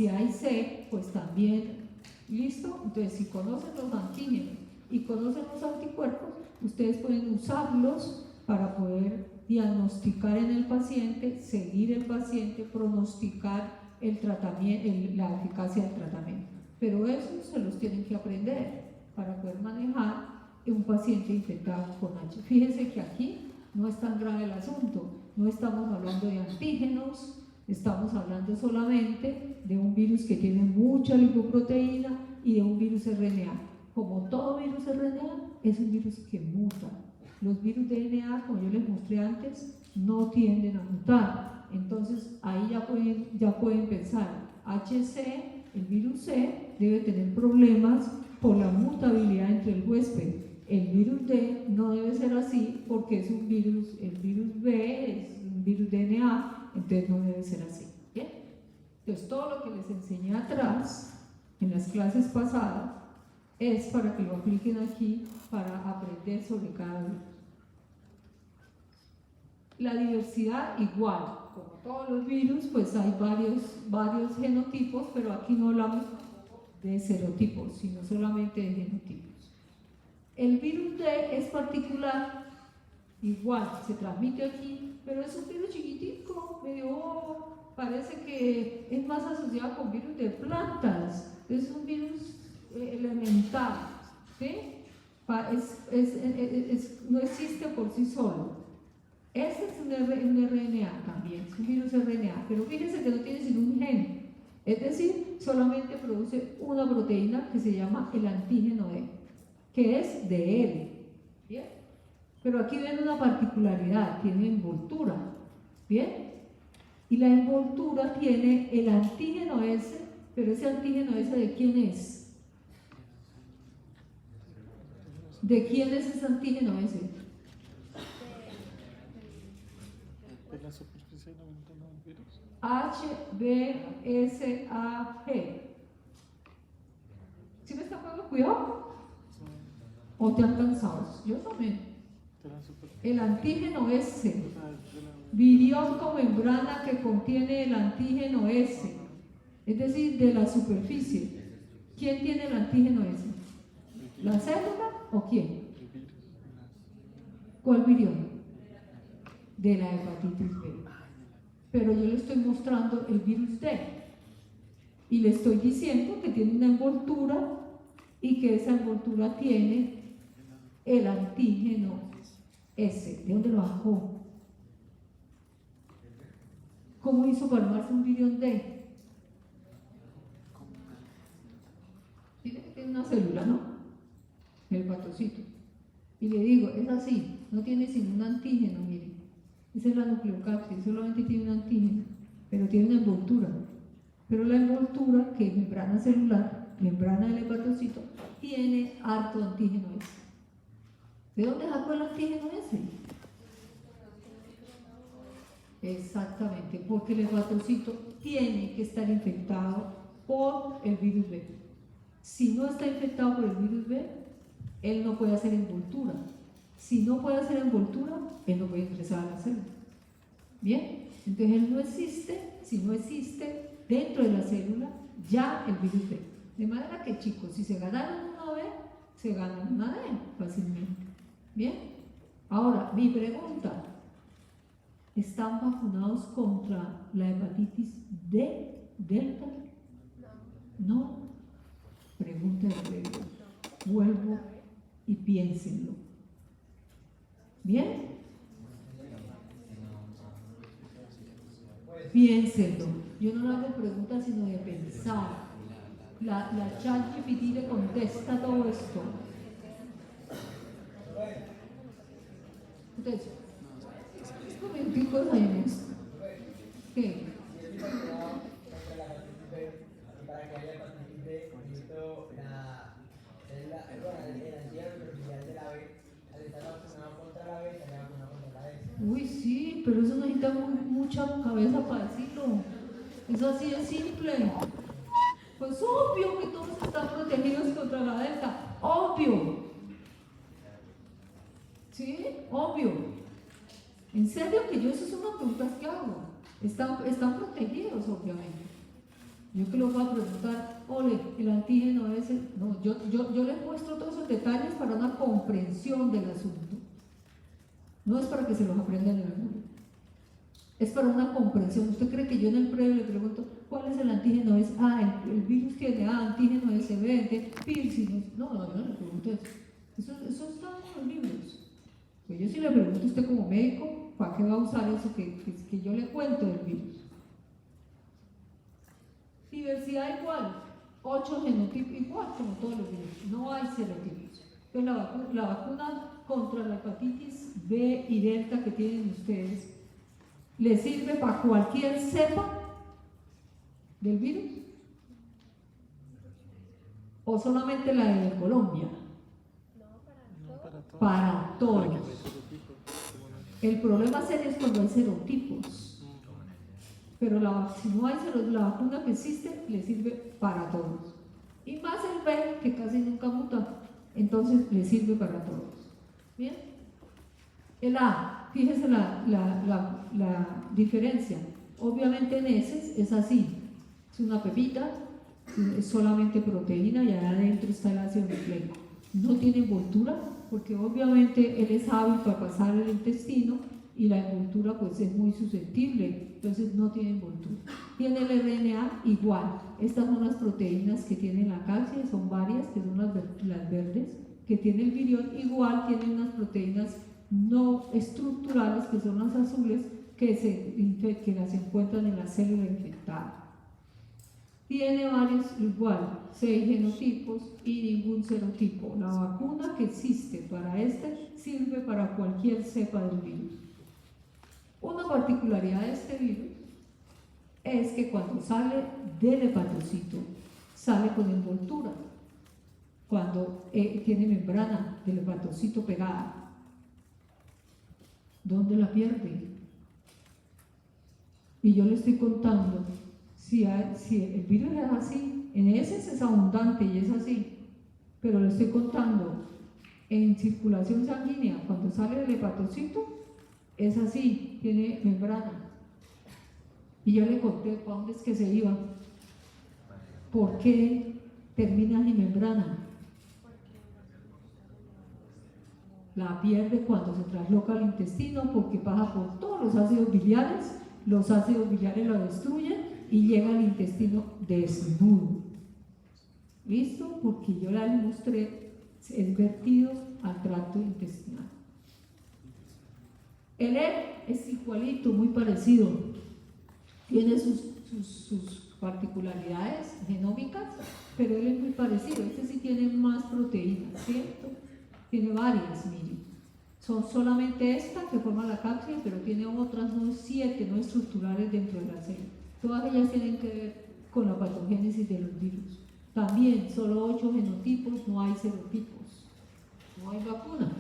hay C, pues también. ¿Listo? Entonces, si conocen los antígenos y conocen los anticuerpos, ustedes pueden usarlos para poder diagnosticar en el paciente, seguir el paciente, pronosticar el tratamiento, la eficacia del tratamiento. Pero eso se los tienen que aprender para poder manejar un paciente infectado con H. Fíjense que aquí no es tan grave el asunto, no estamos hablando de antígenos, estamos hablando solamente de un virus que tiene mucha lipoproteína y de un virus RNA. Como todo virus RNA, es un virus que muta. Los virus DNA, como yo les mostré antes, no tienden a mutar. Entonces, ahí ya pueden pensar, HC, el virus C, debe tener problemas por la mutabilidad entre el huésped. El virus D no debe ser así porque es un virus, el virus B es un virus DNA, entonces no debe ser así. ¿Bien? Entonces, todo lo que les enseñé atrás, en las clases pasadas, es para que lo apliquen aquí para aprender sobre cada virus. La diversidad igual, como todos los virus, pues hay varios genotipos, pero aquí no hablamos de serotipos, sino solamente de genotipos. El virus D es particular, igual, se transmite aquí, pero es un virus chiquitico, medio parece que es más asociado con virus de plantas, es un virus elemental, ¿sí? No existe por sí solo. Este es un RNA también, es un virus RNA, pero fíjense que no tiene sino un gen, es decir, solamente produce una proteína que se llama el antígeno D, que es de él. ¿Bien? Pero aquí ven una particularidad, tiene envoltura. ¿Bien? Y la envoltura tiene el antígeno S, pero ese antígeno S ¿de quién es? ¿De quién es ese antígeno S? ¿De la superficie de los virus? HBsAg. ¿Sí me está poniendo cuidado? ¿O te han cansado? Yo también. El antígeno S, virión con membrana que contiene el antígeno S, es decir, de la superficie. ¿Quién tiene el antígeno S? ¿La célula o quién? ¿Cuál virión? De la hepatitis B. Pero yo le estoy mostrando el virus D y le estoy diciendo que tiene una envoltura y que esa envoltura tiene el antígeno S. ¿De dónde lo bajó? ¿Cómo hizo para armarse un virión D? Tiene que tener una célula, ¿no? El hepatocito. Y le digo, es así, no tiene sino un antígeno, miren. Esa es la nucleocápside, solamente tiene un antígeno, pero tiene una envoltura. Pero la envoltura, que es membrana celular, membrana del hepatocito, tiene harto antígeno S. ¿De dónde sacó el antígeno S? Exactamente, porque el hepatocito tiene que estar infectado por el virus B. Si no está infectado por el virus B, él no puede hacer envoltura. Si no puede hacer envoltura, él no puede ingresar a la célula. ¿Bien? Entonces él no existe, si no existe dentro de la célula ya el virus B. De manera que, chicos, si se ganaron una B, se ganan una D fácilmente. ¿Bien? Ahora, mi pregunta, ¿están vacunados contra la hepatitis D, delta? No. Pregunta de regla. Vuelvo y piénsenlo. ¿Bien? Piénsenlo. Yo no le hago preguntas sino de pensar. La ChatGPT le contesta todo esto. Entonces, comenticos ahí en esto. ¿Qué? Para que haya hepatitis B, necesito el antígeno superficial de la B, al estar vacunado contra la B, estaría vacunado contra la S. Uy, sí, pero eso necesita mucha cabeza para decirlo. Es así de simple. Pues obvio que todos están protegidos contra la delta. Obvio. ¿Sí? Obvio. En serio que yo, eso es una pregunta que hago. Están protegidos, obviamente. Yo que lo voy a preguntar, ole, el antígeno es el... No, yo les muestro todos esos detalles para una comprensión del asunto. No es para que se los aprendan en el mundo. Es para una comprensión. ¿Usted cree que yo en el previo le pregunto cuál es el antígeno? Es, el virus tiene antígeno SB, Pilsi. No, yo no le pregunto eso. Eso está en los libros. Pues yo sí le pregunto a usted como médico, ¿para qué va a usar eso que yo le cuento del virus? Diversidad igual, 8 genotipos igual como todos los virus, no hay serotipos. Entonces la vacuna contra la hepatitis B y delta que tienen ustedes, ¿le sirve para cualquier cepa del virus? ¿O solamente la de Colombia? No, para todo. Para todos. Porque no hay serotipos, como no. El problema serio es cuando hay serotipos. Pero si no hay la vacuna que existe, le sirve para todos. Y más el B, que casi nunca muta, entonces le sirve para todos. ¿Bien? El A, fíjese la diferencia. Obviamente en heces es así. Es una pepita, es solamente proteína y allá adentro está el ácido nucleico. No tiene envoltura, porque obviamente él es hábil para pasar el intestino y la envoltura pues es muy susceptible, entonces no tiene envoltura. Tiene el RNA igual, estas son las proteínas que tiene la cápside, son varias, que son las verdes, que tiene el virión, igual tiene unas proteínas no estructurales, que son las azules, que las encuentran en la célula infectada. Tiene varios igual, 6 genotipos y ningún serotipo. La vacuna que existe para sirve para cualquier cepa del virus. Una particularidad de este virus es que cuando sale del hepatocito, sale con envoltura. Cuando tiene membrana del hepatocito pegada, ¿dónde la pierde? Y yo le estoy contando, si el virus es así, en heces es abundante y es así, pero le estoy contando, en circulación sanguínea, cuando sale del hepatocito, es así, tiene membrana. Y yo le conté para dónde es que se iba. ¿Por qué termina sin membrana? La pierde cuando se trasloca al intestino porque pasa por todos los ácidos biliares lo destruyen y llega al intestino desnudo. ¿Listo? Porque yo la mostré, es vertido al tracto intestinal. El E es igualito, muy parecido, tiene sus particularidades genómicas, pero él es muy parecido. Este sí tiene más proteínas, ¿cierto? Tiene varias, miren. Son solamente esta que forma la cápside, pero tiene otras 7 no estructurales dentro de la célula. Todas ellas tienen que ver con la patogénesis de los virus. También solo 8 genotipos, no hay serotipos, no hay vacuna.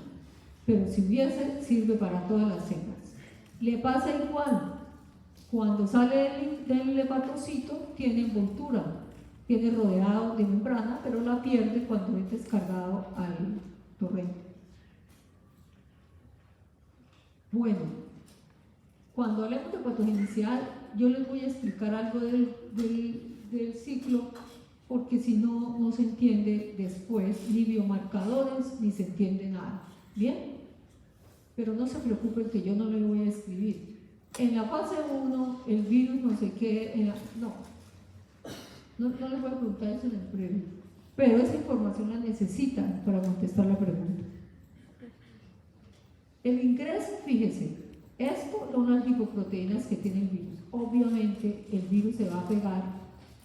Pero si hubiese, sirve para todas las cepas. Le pasa igual, cuando sale del hepatocito, tiene envoltura, tiene rodeado de membrana, pero la pierde cuando es descargado al torrente. Bueno, cuando hablemos de patogenicidad, yo les voy a explicar algo del ciclo, porque si no, no se entiende después ni biomarcadores, ni se entiende nada. ¿Bien? Pero no se preocupen que yo no le voy a escribir. En la fase 1, el virus no sé qué, no les voy a preguntar eso en el previo, pero esa información la necesitan para contestar la pregunta. El ingreso, fíjese, esto son las lipoproteínas que tiene el virus. Obviamente el virus se va a pegar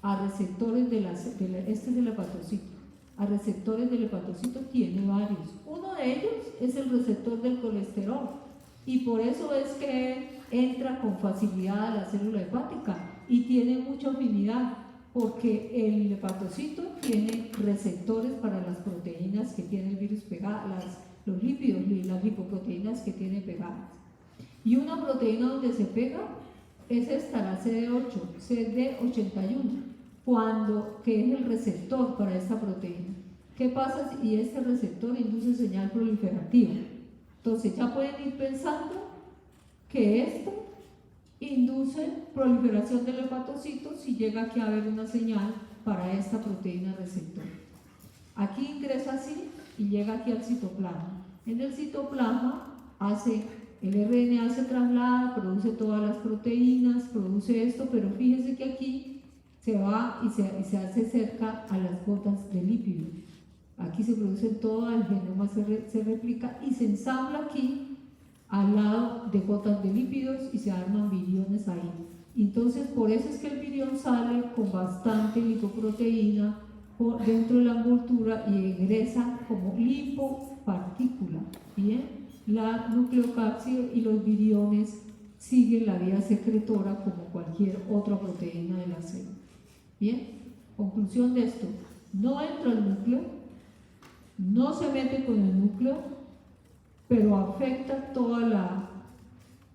a receptores este es el hepatocito. A receptores del hepatocito tiene varios. Uno de ellos es el receptor del colesterol y por eso es que entra con facilidad a la célula hepática y tiene mucha afinidad porque el hepatocito tiene receptores para las proteínas que tiene el virus pegadas, los lípidos y las lipoproteínas que tiene pegadas. Y una proteína donde se pega es esta, la CD81, que es el receptor para esta proteína. ¿Qué pasa si este receptor induce señal proliferativa? Entonces ya pueden ir pensando que esto induce proliferación del hepatocito si llega aquí a haber una señal para esta proteína receptor. Aquí ingresa así y llega aquí al citoplasma. En el citoplasma el RNA se traslada, produce todas las proteínas, produce esto, pero fíjese que aquí se va y se hace cerca a las gotas de lípido. Aquí se produce todo, el genoma se replica y se ensambla aquí al lado de gotas de lípidos y se arman viriones ahí. Entonces, por eso es que el virión sale con bastante lipoproteína dentro de la envoltura y ingresa como lipopartícula. ¿Bien? La nucleocápside y los viriones siguen la vía secretora como cualquier otra proteína de la célula. Bien, conclusión de esto: no entra al núcleo, no se mete con el núcleo, pero afecta toda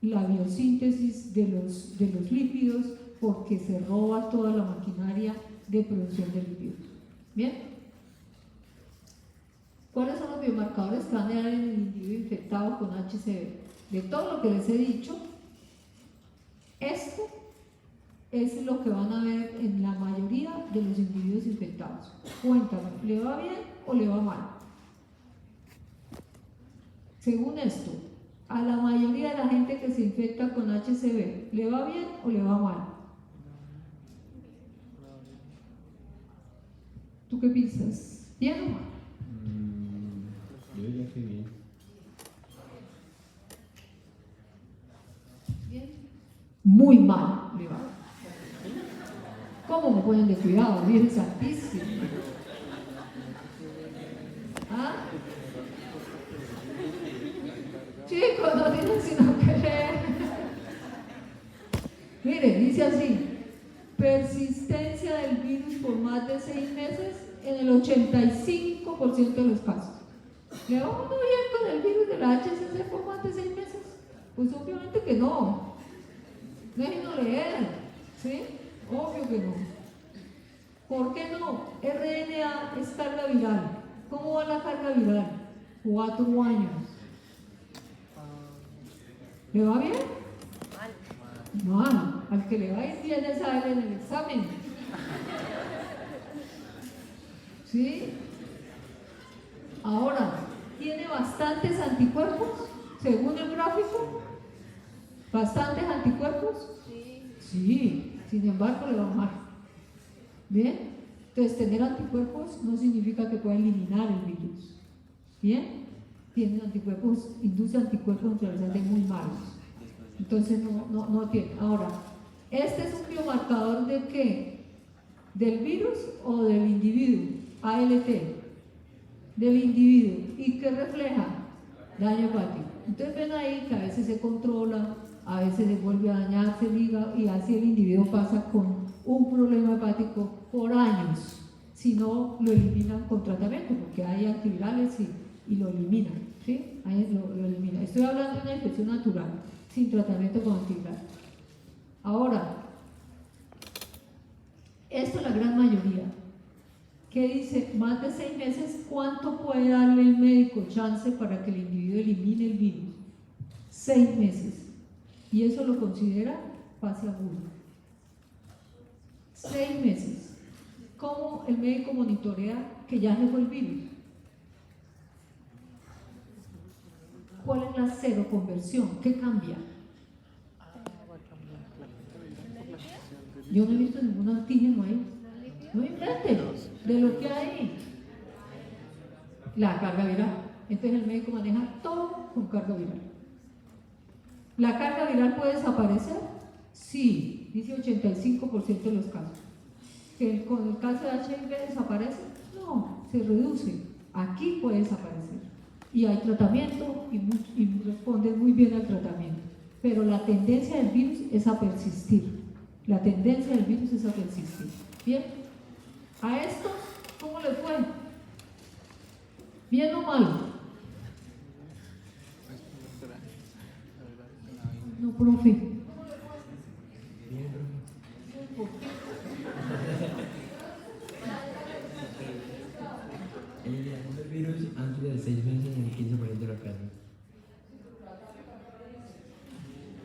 la biosíntesis de los lípidos porque se roba toda la maquinaria de producción de lípidos. Bien. ¿Cuáles son los biomarcadores que van a dar en el individuo infectado con HCV? De todo lo que les he dicho, esto es lo que van a ver en la mayoría de los individuos infectados. Cuéntame, ¿le va bien o le va mal? Según esto, a la mayoría de la gente que se infecta con HCV, ¿le va bien o le va mal? ¿Tú qué piensas? ¿Bien o mal? Yo diría que bien. Bien. Muy mal le va. ¿Cómo me ponen de cuidado? Virgen Santísimo. ¿Ah? Chicos, no tienen sino que leer. Miren, dice así: persistencia del virus por más de 6 meses en el 85% de los casos. ¿Le va uno bien con el virus de la HCV por más de 6 meses? Pues obviamente que no. Déjenos leer, ¿sí? Obvio que no. ¿Por qué no? RNA es carga viral. ¿Cómo va la carga viral? 4 años. ¿Le va bien? Mal. Al que le va a ir bien es a él en el examen. ¿Sí? Ahora, ¿tiene bastantes anticuerpos? Según el gráfico, ¿bastantes anticuerpos? Sí, sin embargo le va mal. ¿Bien? Entonces, tener anticuerpos no significa que pueda eliminar el virus. ¿Bien? Tiene anticuerpos, induce anticuerpos neutralizantes muy malos. Entonces, no tiene. Ahora, ¿este es un biomarcador de qué? ¿Del virus o del individuo? ALT. Del individuo. ¿Y qué refleja? Daño hepático. Entonces ven ahí que a veces se controla, a veces se vuelve a dañarse el hígado y así el individuo pasa con un problema hepático por años, si no lo eliminan con tratamiento, porque hay antivirales y lo eliminan, ¿sí? Ahí lo eliminan. Estoy hablando de una infección natural, sin tratamiento con antivirales. Ahora, esto es la gran mayoría. ¿Qué dice? Más de 6 meses, ¿cuánto puede darle el médico chance para que el individuo elimine el virus? 6 meses. Y eso lo considera fase aguda. 6 meses. ¿Cómo el médico monitorea que ya se fue el virus? ¿Cuál es la seroconversión? ¿Qué cambia? Yo no he visto ningún antígeno ahí. No inventen de lo que hay. La carga viral. Entonces el médico maneja todo con carga viral. ¿La carga viral puede desaparecer? Sí, dice 85% de los casos. ¿Que con el caso de HIV desaparece? No, se reduce. Aquí puede desaparecer. Y hay tratamiento y responde muy bien al tratamiento. Pero la tendencia del virus es a persistir. La tendencia del virus es a persistir. ¿Bien? ¿A esto cómo le fue? ¿Bien o mal? No, profe. Eliminamos el virus antes de 6 meses en el 15% de los casos.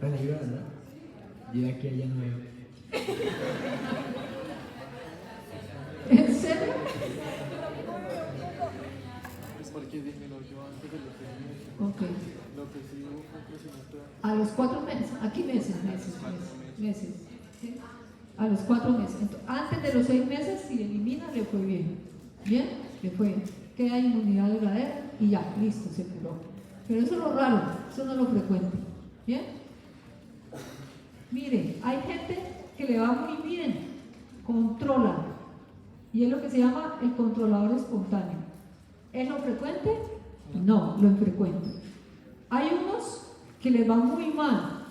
Peligro, ¿no? Yo de aquí a allá no veo. ¿En serio? Es porque disminuyó antes de los 6 meses. Ok. Lo que sí hubo fue un crecimiento. A los 4 meses, aquí meses. ¿Sí? A los 4 meses. Entonces, antes de los 6 meses, si elimina, le fue bien. ¿Bien? Le fue bien. Queda inmunidad duradera y ya, listo, se curó. Pero eso es lo raro, eso no es lo frecuente. ¿Bien? Mire, hay gente que le va muy bien, controla. Y es lo que se llama el controlador espontáneo. ¿Es lo frecuente? No, lo infrecuente. Hay unos que les va muy mal,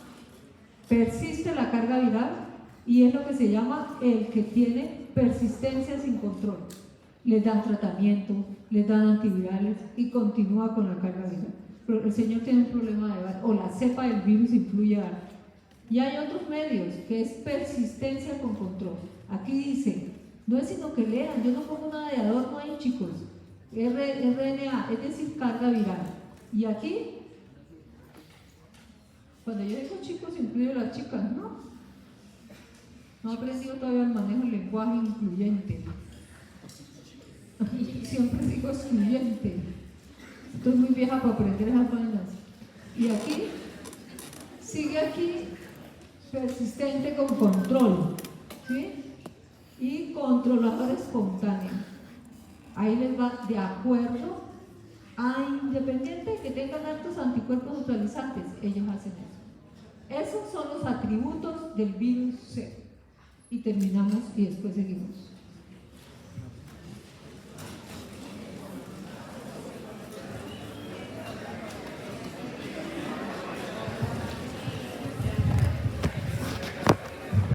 persiste la carga viral y es lo que se llama el que tiene persistencia sin control. Les dan tratamiento, les dan antivirales y continúa con la carga viral. Pero el señor tiene un problema de base, o la cepa del virus influye algo. Y hay otros medios que es persistencia con control. Aquí dice, no es sino que lean, yo no pongo nada de adorno ahí, chicos. RNA, es decir, carga viral. Y aquí, cuando yo digo chicos, incluyo las chicas, ¿no? No he aprendido todavía el manejo del lenguaje incluyente. Siempre digo excluyente. Estoy muy vieja para aprender esas vainas. Y aquí, sigue aquí, persistente con control, ¿sí? Y controlador espontáneo. Ahí les va de acuerdo a independiente que tengan altos anticuerpos neutralizantes, ellos hacen eso. Esos son los atributos del virus C. Y terminamos y después seguimos.